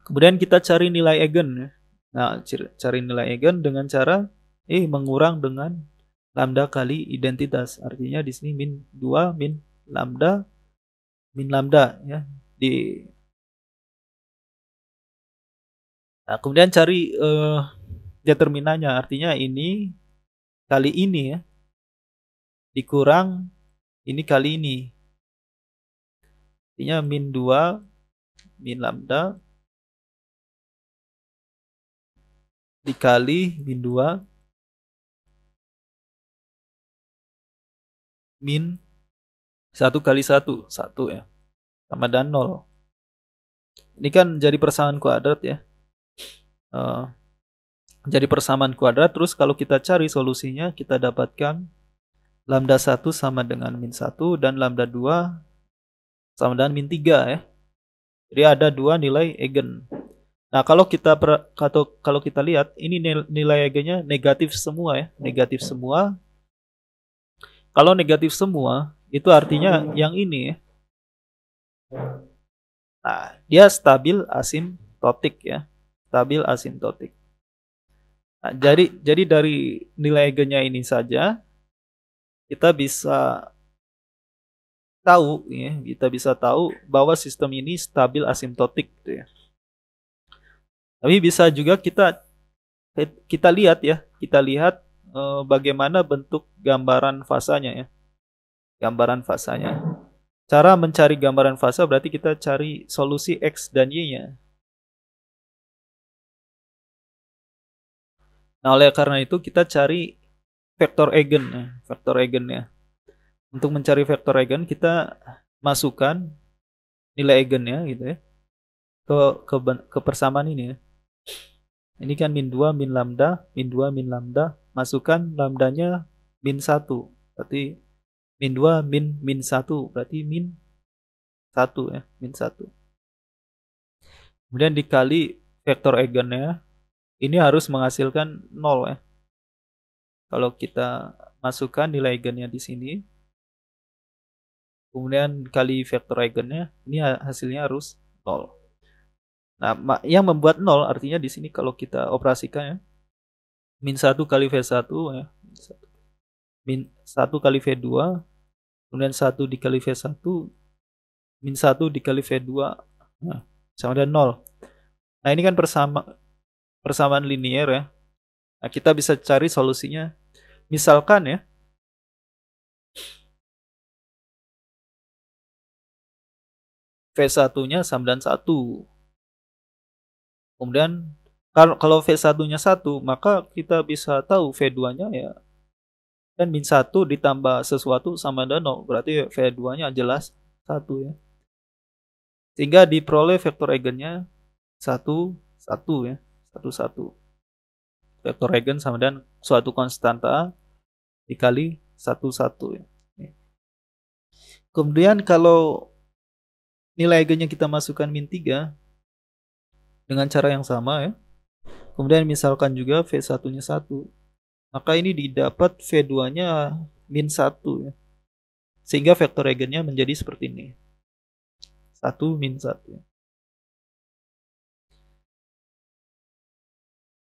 Kemudian kita cari nilai eigen ya. Nah, cari nilai eigen dengan cara mengurang dengan lambda kali identitas. Artinya di sini min 2 min lambda ya. Nah, kemudian cari determinannya. Artinya ini kali ini ya. Dikurang ini kali ini. Artinya min 2 min lambda dikali min 2 min 1 kali 1 ya. Sama dan 0. Ini kan jadi persamaan kuadrat ya. Jadi persamaan kuadrat. Terus kalau kita cari solusinya, kita dapatkan lambda 1 sama dengan min 1 dan lambda 2 sama dengan min 3 ya. Jadi ada dua nilai eigen. Nah, kalau kita lihat ini nilai eigennya negatif semua ya, negatif semua. Kalau negatif semua itu artinya yang ini ya. Nah, dia stabil asimtotik ya. Stabil asimtotik. Nah, jadi dari nilai eigennya ini saja kita bisa tahu bahwa sistem ini stabil asimtotik gitu ya. Tapi bisa juga kita lihat ya, bagaimana bentuk gambaran fasanya ya. Gambaran fasanya. Cara mencari gambaran fasa berarti kita cari solusi X dan Y-nya. Nah, oleh karena itu kita cari vektor eigen ya, vektor eigennya. Untuk mencari vektor eigen kita masukkan nilai eigennya gitu ya. Ke persamaan ini ya. Ini kan min 2 min lambda, min 2 min lambda, masukkan lambdanya min 1. Berarti min 2 min 1 berarti min 1 ya, min 1. Kemudian dikali vektor eigennya, ini harus menghasilkan 0 ya. Kalau kita masukkan nilai eigennya di sini, kemudian kali vektor eigennya, ini hasilnya harus 0. Nah, yang membuat 0 artinya di sini kalau kita operasikan ya, min 1 kali V1 ya, min 1 kali V2, kemudian 1 dikali V1, min 1 dikali V2, nah, sama dengan 0. Nah, ini kan persamaan linier ya. Nah, kita bisa cari solusinya. Misalkan ya, V1-nya sama dengan 1. Kemudian kalau V1-nya 1, maka kita bisa tahu V2-nya ya kan min 1 ditambah sesuatu sama dengan 0. Berarti V2-nya jelas 1 ya. Sehingga diperoleh vektor eigennya 1, 1 ya. 1, 1. Vektor eigen sama dengan suatu konstanta dikali 1, 1 ya. Kemudian kalau nilai eigennya kita masukkan min 3 dengan cara yang sama ya. Kemudian misalkan juga V1-nya 1. Maka ini didapat V2-nya min 1 ya. Sehingga vektor eigennya menjadi seperti ini. 1 min 1.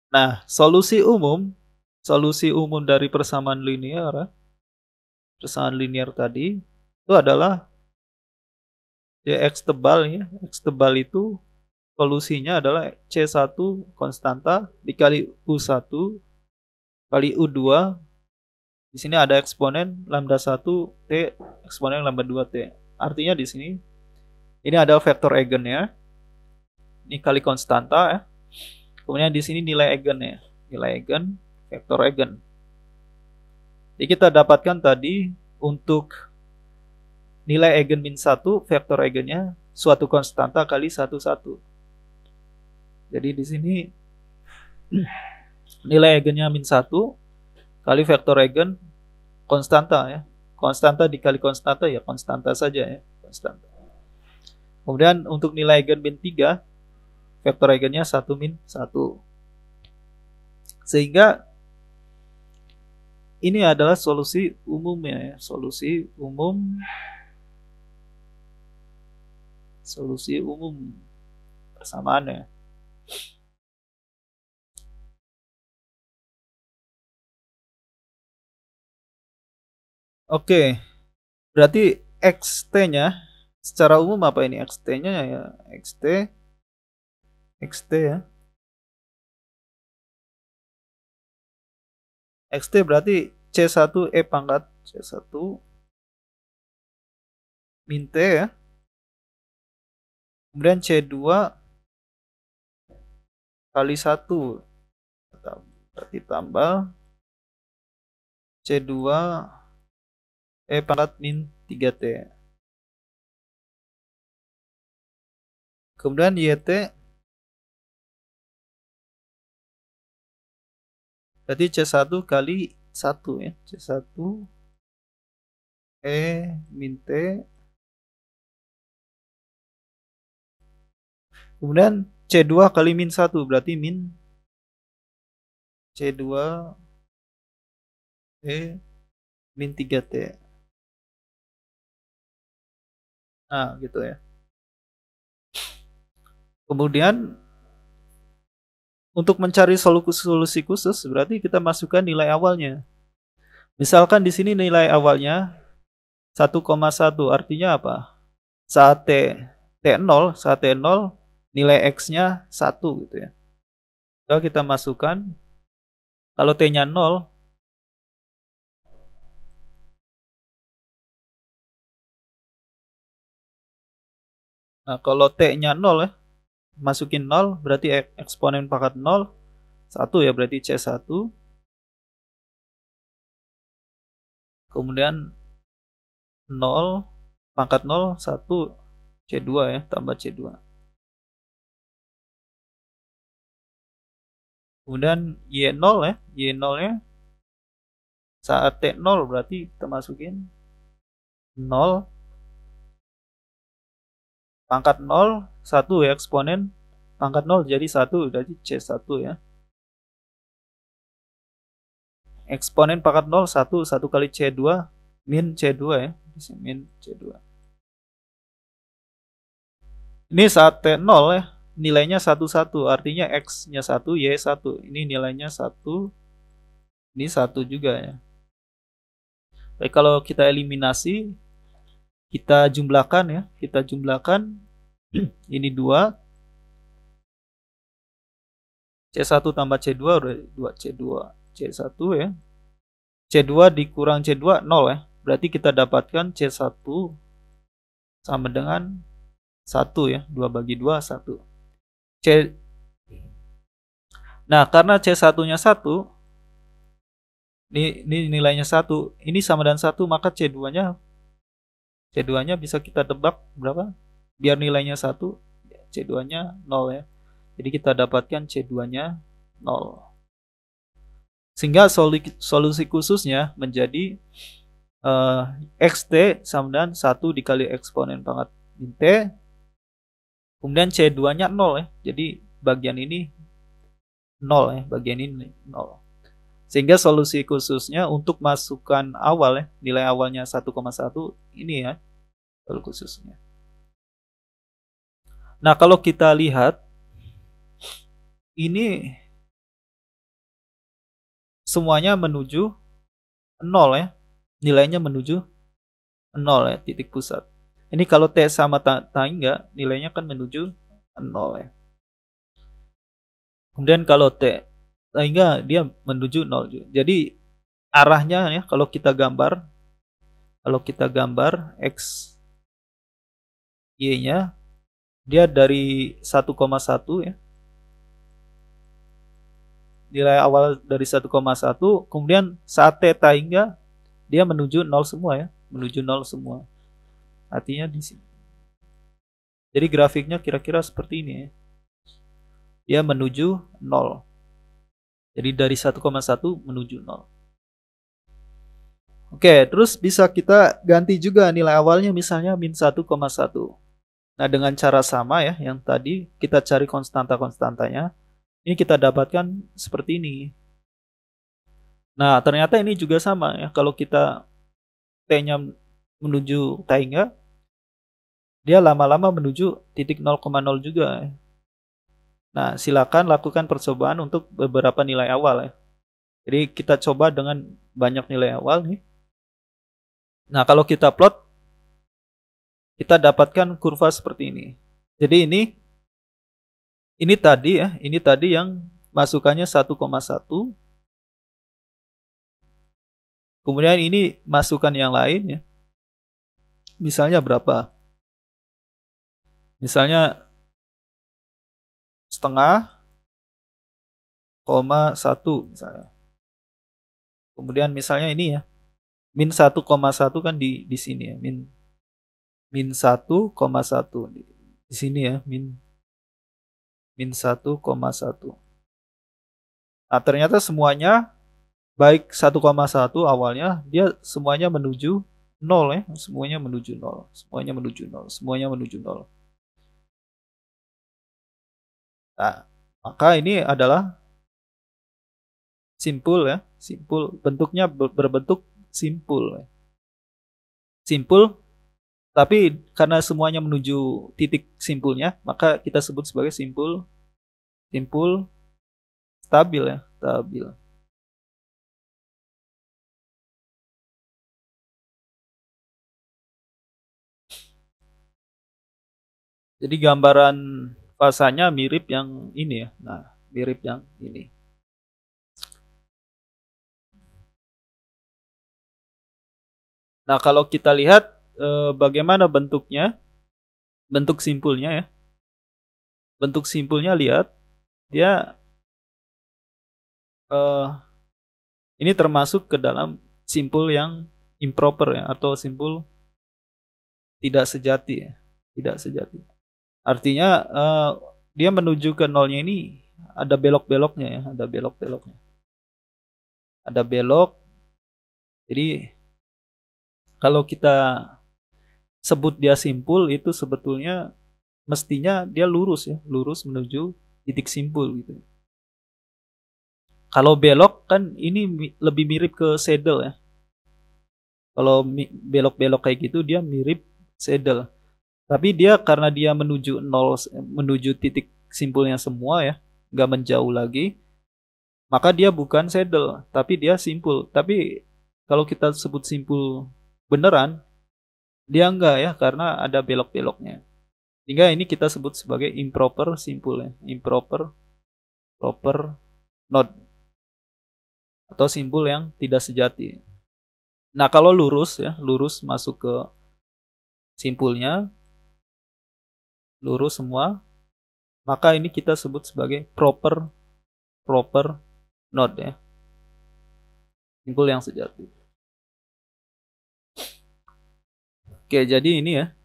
Nah, solusi umum dari persamaan linear tadi itu adalah ya, X tebal ya. X tebal itu solusinya adalah C1 konstanta dikali U1 kali U2. Di sini ada eksponen lambda 1 T, eksponen lambda 2 T. Artinya di sini ini ada vektor eigennya. Ini kali konstanta ya. Kemudian di sini nilai eigennya. Nilai eigen, vektor eigen. Jadi kita dapatkan tadi untuk nilai eigen min 1, vektor eigennya suatu konstanta kali 1, 1. Jadi di sini nilai eigennya min 1 kali vektor eigen konstanta ya. Konstanta dikali konstanta ya konstanta saja ya, konstanta. Kemudian untuk nilai eigen min 3, vektor eigennya 1 min 1. Sehingga ini adalah solusi umumnya ya, solusi umum persamaannya. Oke. Berarti XT-nya secara umum apa ini? XT-nya ya XT ya. XT berarti C1 pangkat C1 min T ya. Kemudian C2 kali 1 berarti tambah C2 pangkat min 3T. Kemudian YT berarti C1 kali 1 ya. C1 min T. Kemudian C2 kali min 1 berarti min C2 min 3T. Nah, gitu ya. Kemudian untuk mencari solusi khusus berarti kita masukkan nilai awalnya. Misalkan di sini nilai awalnya 1,1 artinya apa? Saat T0 nilai X-nya 1 gitu ya. Lalu kita masukkan kalau T-nya 0 nah, kalau T-nya 0 ya, masukin 0 berarti eksponen pangkat 0 1 ya, berarti C1. Kemudian 0 pangkat 0 1 C2 ya, tambah C2. Kemudian Y0 ya, Y0-nya saat T0 berarti kita masukin 0 pangkat 0 1 ya, eksponen pangkat 0 jadi 1 berarti C1 ya. Eksponen pangkat 0 1 kali C2 min C2 ya, min C2. Ini saat T0 ya. nilainya 1 artinya X-nya 1, Y 1. Ini nilainya 1, ini 1 juga ya. Baik, kalau kita eliminasi, kita jumlahkan ya, kita jumlahkan ini 2, C1 tambah C2 udah 2C2, C1 ya. C2 dikurang C2 0 ya. Berarti kita dapatkan C1 sama dengan 1 ya. 2 bagi 2 1. Nah, karena C1-nya 1, ini nilainya 1, ini sama dengan 1, maka C2-nya bisa kita tebak berapa? Biar nilainya 1, C2-nya 0 ya. Jadi kita dapatkan C2-nya 0. Sehingga solusi khususnya menjadi XT sama dengan 1 dikali eksponen pangkat min T. Kemudian C2-nya 0 ya. Jadi bagian ini 0 ya, bagian ini 0. Sehingga solusi khususnya untuk masukan awal ya, nilai awalnya 1,1 ini ya, solusi khususnya. Nah, kalau kita lihat ini semuanya menuju 0 ya. Nilainya menuju 0 ya, titik pusat. Ini kalau T sama tangga, nilainya kan menuju 0 ya. Kemudian kalau T tangga, dia menuju 0 juga. Jadi arahnya ya, kalau kita gambar X Y-nya, dia dari 1,1 ya. Nilai awal dari 1,1, kemudian saat theta hingga dia menuju 0 semua ya, menuju 0 semua. Artinya di sini. Jadi grafiknya kira-kira seperti ini ya. Dia menuju 0. Jadi dari 1,1 menuju 0. Oke, terus bisa kita ganti juga nilai awalnya misalnya min 1,1. Nah, dengan cara sama ya, yang tadi kita cari konstanta-konstantanya. Ini kita dapatkan seperti ini. Nah, ternyata ini juga sama ya. Kalau kita T-nya menuju tangga, dia lama-lama menuju titik 0,0 juga. Nah, silakan lakukan percobaan untuk beberapa nilai awal ya. Jadi kita coba dengan banyak nilai awal nih. Nah, kalau kita plot, kita dapatkan kurva seperti ini. Jadi ini tadi ya, ini tadi yang masukannya 1,1. Kemudian ini masukan yang lain ya. Misalnya berapa? Misalnya setengah, 1 misalnya. Kemudian misalnya ini ya, min 1,1 kan di sini ya, min 1,1 di sini ya, min 1,1. Nah, ternyata semuanya baik 1,1 awalnya dia semuanya menuju 0 ya, semuanya menuju 0, semuanya menuju 0, semuanya menuju 0. Nah, maka ini adalah simpul ya, simpul, bentuknya berbentuk simpul. Simpul, tapi karena semuanya menuju titik simpulnya, maka kita sebut sebagai simpul stabil ya, stabil. Jadi gambaran fasanya mirip yang ini ya. Nah, mirip yang ini. Nah, kalau kita lihat bagaimana bentuknya, bentuk simpulnya ya. Bentuk simpulnya lihat, dia ini termasuk ke dalam simpul yang improper ya, atau simpul tidak sejati ya, tidak sejati. Artinya dia menuju ke nolnya ini ada belok-beloknya ya, ada belok-beloknya. Ada belok. Jadi kalau kita sebut dia simpul, itu sebetulnya mestinya dia lurus ya, lurus menuju titik simpul gitu. Kalau belok kan ini lebih mirip ke saddle ya. Kalau belok-belok kayak gitu dia mirip saddle. Tapi dia karena dia menuju 0, menuju titik simpulnya semua ya, nggak menjauh lagi, maka dia bukan saddle, tapi dia simpul. Tapi kalau kita sebut simpul beneran, dia enggak ya, karena ada belok-beloknya. Sehingga ini kita sebut sebagai improper simpul ya, improper proper node, atau simpul yang tidak sejati. Nah, kalau lurus ya, lurus masuk ke simpulnya, lurus semua, maka ini kita sebut sebagai proper node ya, simpul yang sejati. Oke, jadi ini ya,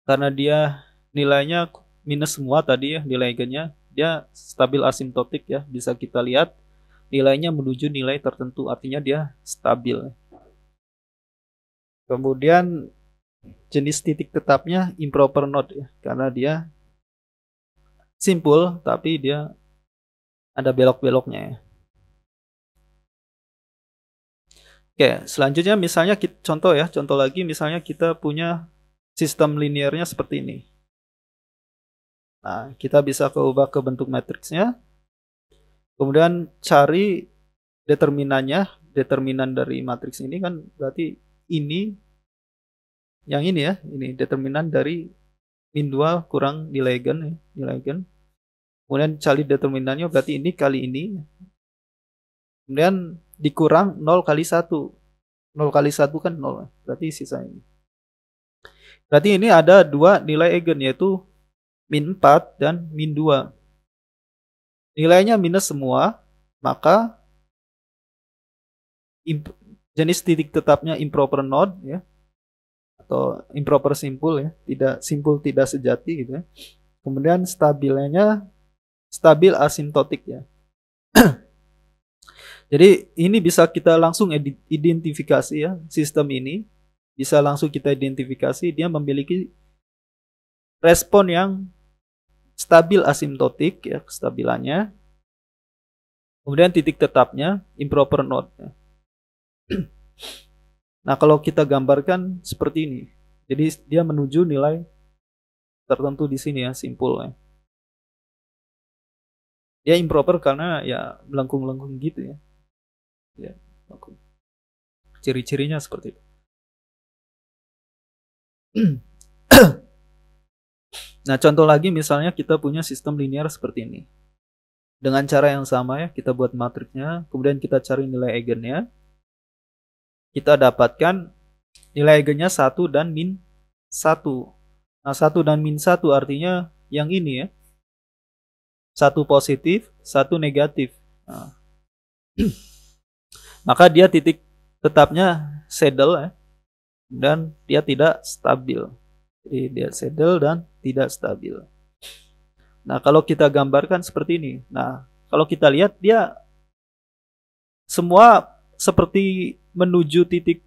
karena dia nilainya minus semua tadi ya, nilai eigennya, dia stabil asimtotik ya, bisa kita lihat nilainya menuju nilai tertentu, artinya dia stabil. Kemudian jenis titik tetapnya improper node ya, karena dia simpul tapi dia ada belok-beloknya ya. Oke, selanjutnya misalnya contoh ya, contoh lagi misalnya kita punya sistem linearnya seperti ini. Nah, kita bisa ubah ke bentuk matriksnya. Kemudian cari determinannya, determinan dari matriks ini kan berarti ini, yang ini ya, ini determinan dari min 2 kurang nilai eigen ya, nilai eigen. Kemudian cari determinannya berarti ini kali ini. Kemudian dikurang 0 kali 1. 0 kali 1 kan 0, berarti sisa ini. Berarti ini ada dua nilai eigen, yaitu min 4 dan min 2. Nilainya minus semua, maka jenis titik tetapnya improper node ya, atau improper simpul ya, tidak simpul tidak sejati gitu ya. Kemudian stabilnya stabil asimtotik ya. Jadi ini bisa kita langsung identifikasi ya, sistem ini bisa langsung kita identifikasi dia memiliki respon yang stabil asimtotik ya, kestabilannya. Kemudian titik tetapnya improper node ya. Nah, kalau kita gambarkan seperti ini. Jadi dia menuju nilai tertentu di sini ya, simpul ya. Dia improper karena ya melengkung-lengkung gitu ya. Ya, ciri-cirinya seperti itu. Nah, contoh lagi misalnya kita punya sistem linear seperti ini. Dengan cara yang sama ya, kita buat matriksnya, kemudian kita cari nilai eigennya. Kita dapatkan nilai eigennya 1 dan min 1. Nah, 1 dan min 1 artinya yang ini ya. 1 positif, 1 negatif. Nah. Maka dia titik tetapnya saddle ya, dan dia tidak stabil. Jadi dia saddle dan tidak stabil. Nah, kalau kita gambarkan seperti ini. Nah, kalau kita lihat dia semua seperti menuju titik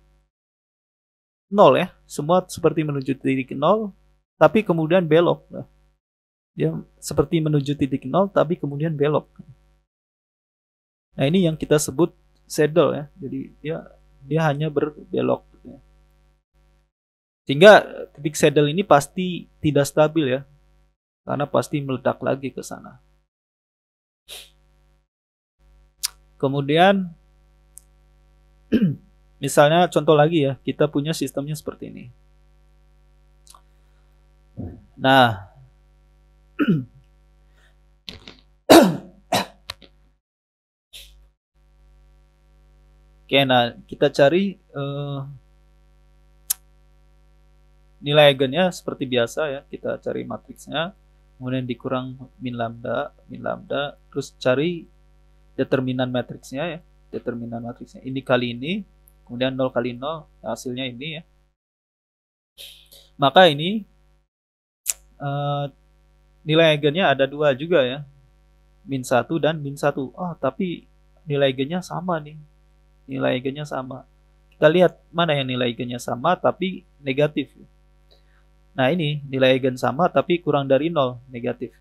0 ya. Semua seperti menuju titik 0, tapi kemudian belok. Nah, dia seperti menuju titik 0, tapi kemudian belok. Nah, ini yang kita sebut saddle ya. Jadi dia hanya berbelok. Sehingga titik saddle ini pasti tidak stabil ya, karena pasti meledak lagi ke sana. Kemudian misalnya contoh lagi ya, kita punya sistemnya seperti ini. Nah, oke, nah kita cari nilai eigennya seperti biasa ya, kita cari matriksnya, kemudian dikurang min lambda, terus cari determinan matriksnya ya, determinan matriksnya ini kali ini, kemudian 0 kali 0, hasilnya ini ya. Maka ini nilai eigennya ada dua juga ya, min 1 dan min 1. Oh, tapi nilai eigennya sama nih, nilai eigennya sama. Kita lihat mana yang nilai eigennya sama tapi negatif. Nah, ini nilai eigen sama tapi kurang dari 0, negatif.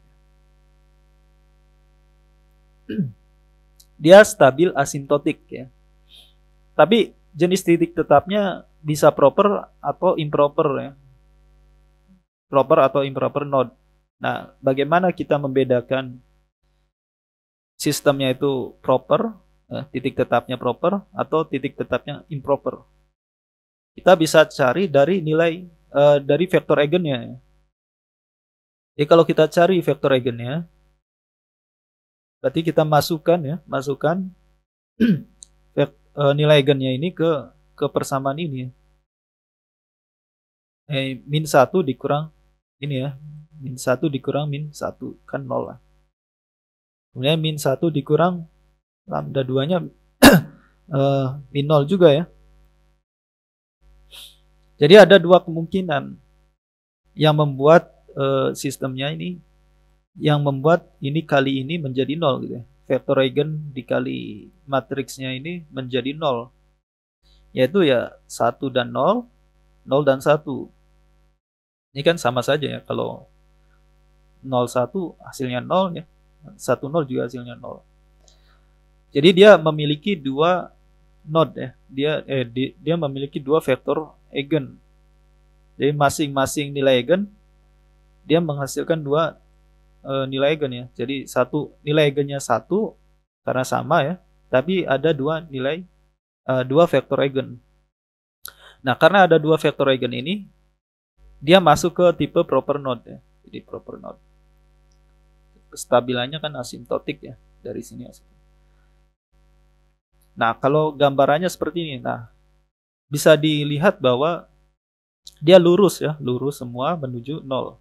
Dia stabil asimtotik ya. Tapi jenis titik tetapnya bisa proper atau improper ya. Proper atau improper node. Nah, bagaimana kita membedakan sistemnya itu proper, titik tetapnya proper atau titik tetapnya improper? Kita bisa cari dari nilai dari vektor eigennya. Jadi kalau kita cari vektor eigennya, berarti kita masukkan nilai eigennya ini ke persamaan ini. Min 1 dikurang ini ya. Min 1 dikurang min 1 kan 0 lah. Kemudian min 1 dikurang lambda 2-nya min 0 juga ya. Jadi ada dua kemungkinan yang membuat sistemnya ini, yang membuat ini kali ini menjadi 0 gitu ya. Vektor eigen dikali matriksnya ini menjadi 0. Yaitu ya 1 dan 0, 0 dan 1. Ini kan sama saja ya, kalau 0 1 hasilnya 0 ya. 1 0 juga hasilnya 0. Jadi dia memiliki dua node ya. Dia memiliki dua vektor eigen. Jadi masing-masing nilai eigen dia menghasilkan dua nilai eigen ya. Jadi satu nilai eigennya 1 karena sama ya, tapi ada dua nilai dua vektor eigen. Nah, karena ada dua vektor eigen ini, dia masuk ke tipe proper node ya. Jadi proper node. Kestabilannya kan asimptotik ya, dari sini asimptotik. Nah, kalau gambarannya seperti ini, nah bisa dilihat bahwa dia lurus ya, lurus semua menuju 0.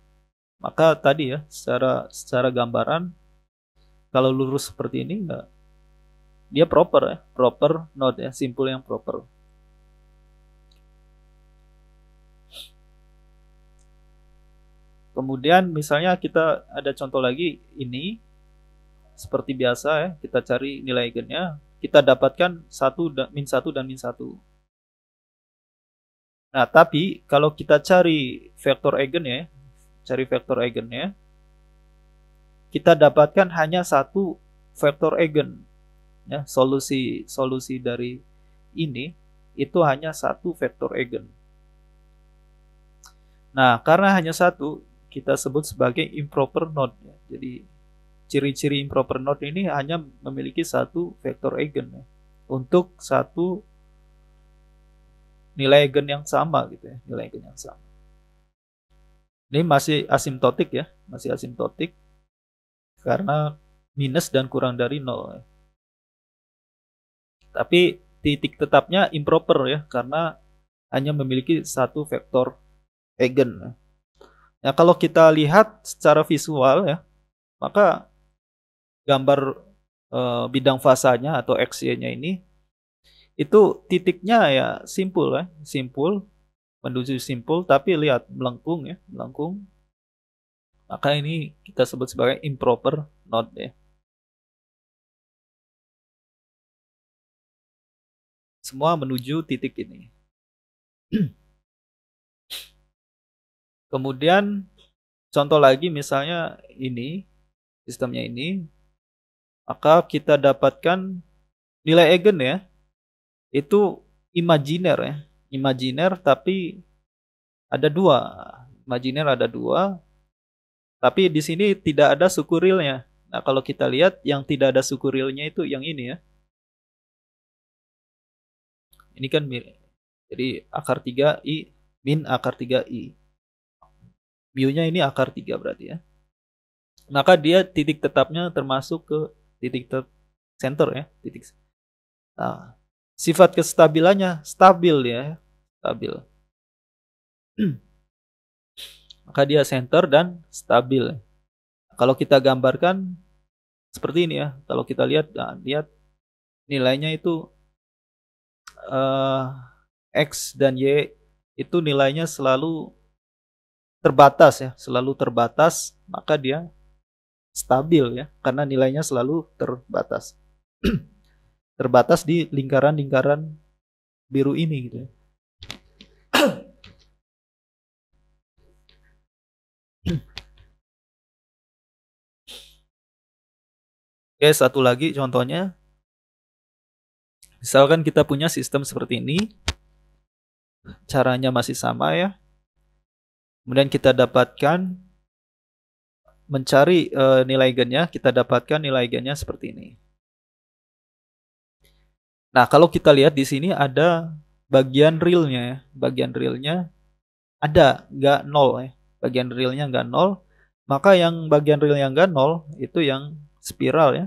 Maka tadi ya, secara gambaran kalau lurus seperti ini ya, dia proper ya, proper node ya, simpul yang proper. Kemudian misalnya kita ada contoh lagi ini, seperti biasa ya, kita cari nilai eigennya, kita dapatkan min 1 dan min 1. Nah, tapi kalau kita cari vektor eigennya, kita dapatkan hanya satu vektor eigen. Ya, solusi dari ini itu hanya satu vektor eigen. Nah, karena hanya satu, kita sebut sebagai improper node. Ya. Jadi ciri-ciri improper node ini hanya memiliki satu vektor eigen ya, untuk satu nilai eigen yang sama gitu ya, nilai eigen yang sama. Ini masih asimptotik ya, masih asimptotik karena minus dan kurang dari 0 ya. Tapi titik tetapnya improper ya, karena hanya memiliki satu vektor eigen ya. Nah, kalau kita lihat secara visual ya, maka gambar bidang fasanya atau XY-nya ini itu titiknya ya simpul ya, simpul menuju simpul, tapi lihat melengkung ya, melengkung. Maka ini kita sebut sebagai improper node ya. Semua menuju titik ini. Kemudian contoh lagi misalnya ini, sistemnya ini, maka kita dapatkan nilai eigen ya, itu imajiner ya, imajiner tapi ada dua, imajiner ada dua, tapi di sini tidak ada suku realnya. Nah, kalau kita lihat yang tidak ada suku realnya itu yang ini ya. Ini kan jadi akar 3i min akar 3i. Mu-nya ini akar 3 berarti ya. Maka dia titik tetapnya termasuk ke titik center ya, titik. Nah, sifat kestabilannya stabil ya, stabil. Maka dia center dan stabil. Kalau kita gambarkan seperti ini ya. Kalau kita lihat, nah, lihat nilainya itu X dan Y itu nilainya selalu terbatas ya, selalu terbatas, maka dia stabil ya, karena nilainya selalu terbatas. Terbatas di lingkaran-lingkaran biru ini gitu ya. Oke, satu lagi contohnya. Misalkan kita punya sistem seperti ini. Caranya masih sama ya. Kemudian kita dapatkan mencari nilai eigennya, kita dapatkan nilai eigennya seperti ini. Nah, kalau kita lihat di sini ada bagian realnya ya. Bagian realnya ada, nggak nol ya. Bagian realnya nggak nol. Maka yang bagian real yang nggak nol itu yang spiral ya.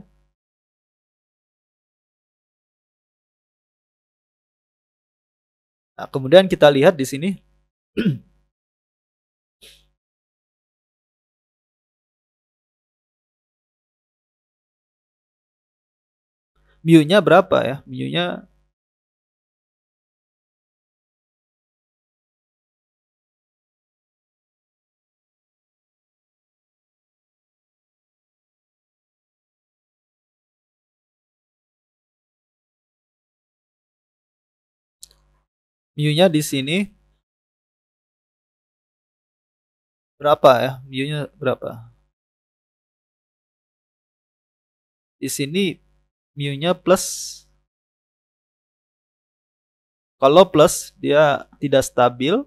Nah, kemudian kita lihat di sini. Mu-nya berapa ya? Mu-nya di sini berapa ya? Mu-nya berapa? Di sini mu-nya plus. Kalau plus dia tidak stabil.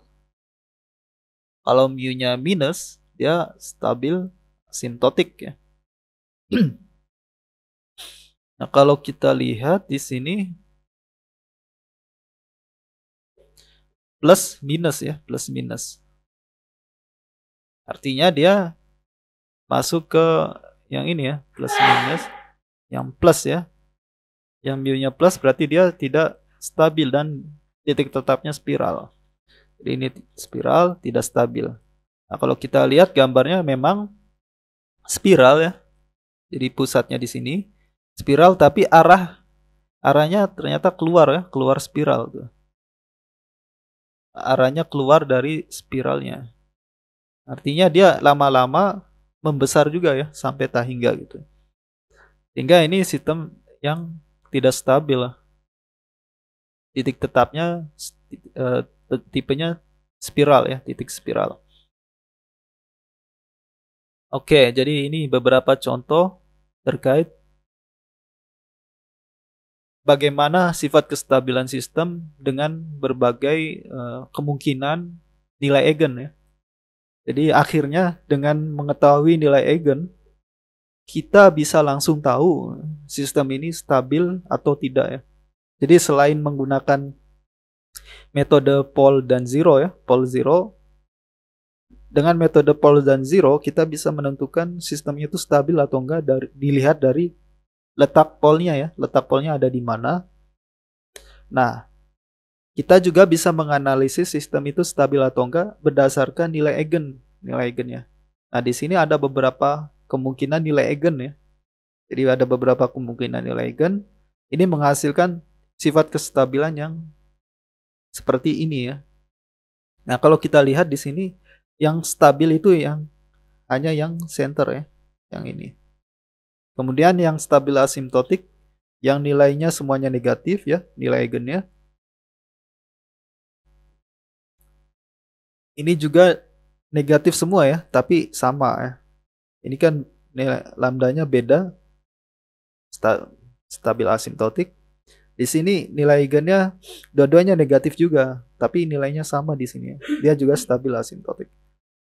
Kalau mu-nya minus dia stabil asymptotik ya. Nah, kalau kita lihat di sini plus minus ya, plus minus. Artinya dia masuk ke yang ini ya, plus minus, yang plus ya. Yang mu-nya plus berarti dia tidak stabil dan titik tetapnya spiral. Jadi ini spiral tidak stabil. Nah, kalau kita lihat gambarnya memang spiral ya. Jadi pusatnya di sini spiral tapi arahnya ternyata keluar ya, keluar spiral tuh. Arahnya keluar dari spiralnya. Artinya dia lama-lama membesar juga ya sampai tahingga gitu. Sehingga ini sistem yang tidak stabil. Titik tetapnya tipenya spiral ya, titik spiral. Oke, jadi ini beberapa contoh terkait bagaimana sifat kestabilan sistem dengan berbagai kemungkinan nilai eigen ya. Jadi akhirnya dengan mengetahui nilai eigen, kita bisa langsung tahu sistem ini stabil atau tidak ya. Jadi selain menggunakan metode Paul dan Zero ya, Paul Zero, dengan metode Paul dan Zero kita bisa menentukan sistemnya itu stabil atau enggak dilihat dari letak polnya ya, letak polnya ada di mana. Nah, kita juga bisa menganalisis sistem itu stabil atau enggak berdasarkan nilai eigennya. Nah, di sini ada beberapa kemungkinan nilai eigen ya. Jadi ada beberapa kemungkinan nilai eigen. Ini menghasilkan sifat kestabilan yang seperti ini ya. Nah, kalau kita lihat di sini yang stabil itu yang hanya yang center ya, yang ini. Kemudian yang stabil asimptotik yang nilainya semuanya negatif ya, nilai eigennya. Ini juga negatif semua ya, tapi sama ya. Ini kan nilai lambdanya beda, stabil asimptotik. Di sini nilai eigennya dua-duanya negatif juga, tapi nilainya sama di sini. Dia juga stabil asimptotik.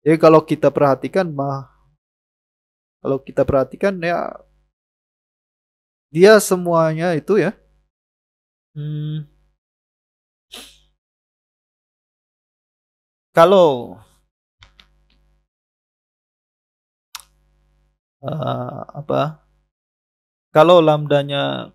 Jadi kalau kita perhatikan ya dia semuanya itu ya. Kalau apa? Kalau lambda 1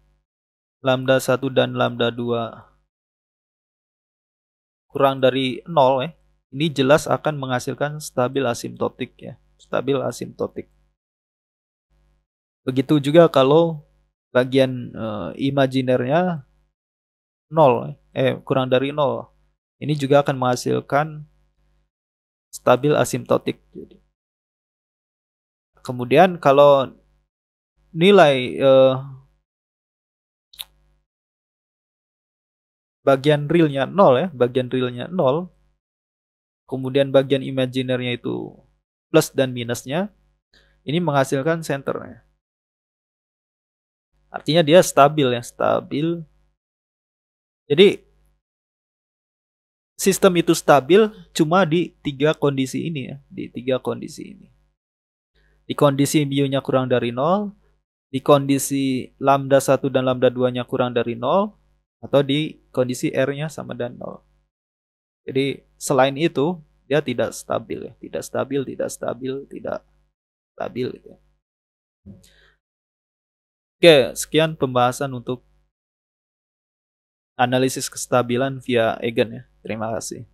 dan lambda 2 kurang dari 0 ya. Ini jelas akan menghasilkan stabil asimptotik ya. Stabil asimptotik. Begitu juga kalau bagian imajinernya 0 kurang dari 0. Ini juga akan menghasilkan stabil asimptotik. Kemudian kalau nilai bagian realnya 0 ya, bagian realnya 0, kemudian bagian imajinernya itu plus dan minusnya, ini menghasilkan centernya. Artinya dia stabil ya, stabil. Jadi sistem itu stabil cuma di tiga kondisi ini ya, di tiga kondisi ini. Di kondisi mu-nya kurang dari 0, di kondisi lambda 1 dan lambda 2-nya kurang dari 0, atau di kondisi R-nya sama dan 0. Jadi selain itu dia tidak stabil ya, tidak stabil, tidak stabil, tidak stabil gitu ya. Oke, sekian pembahasan untuk analisis kestabilan via eigen ya. Terima kasih.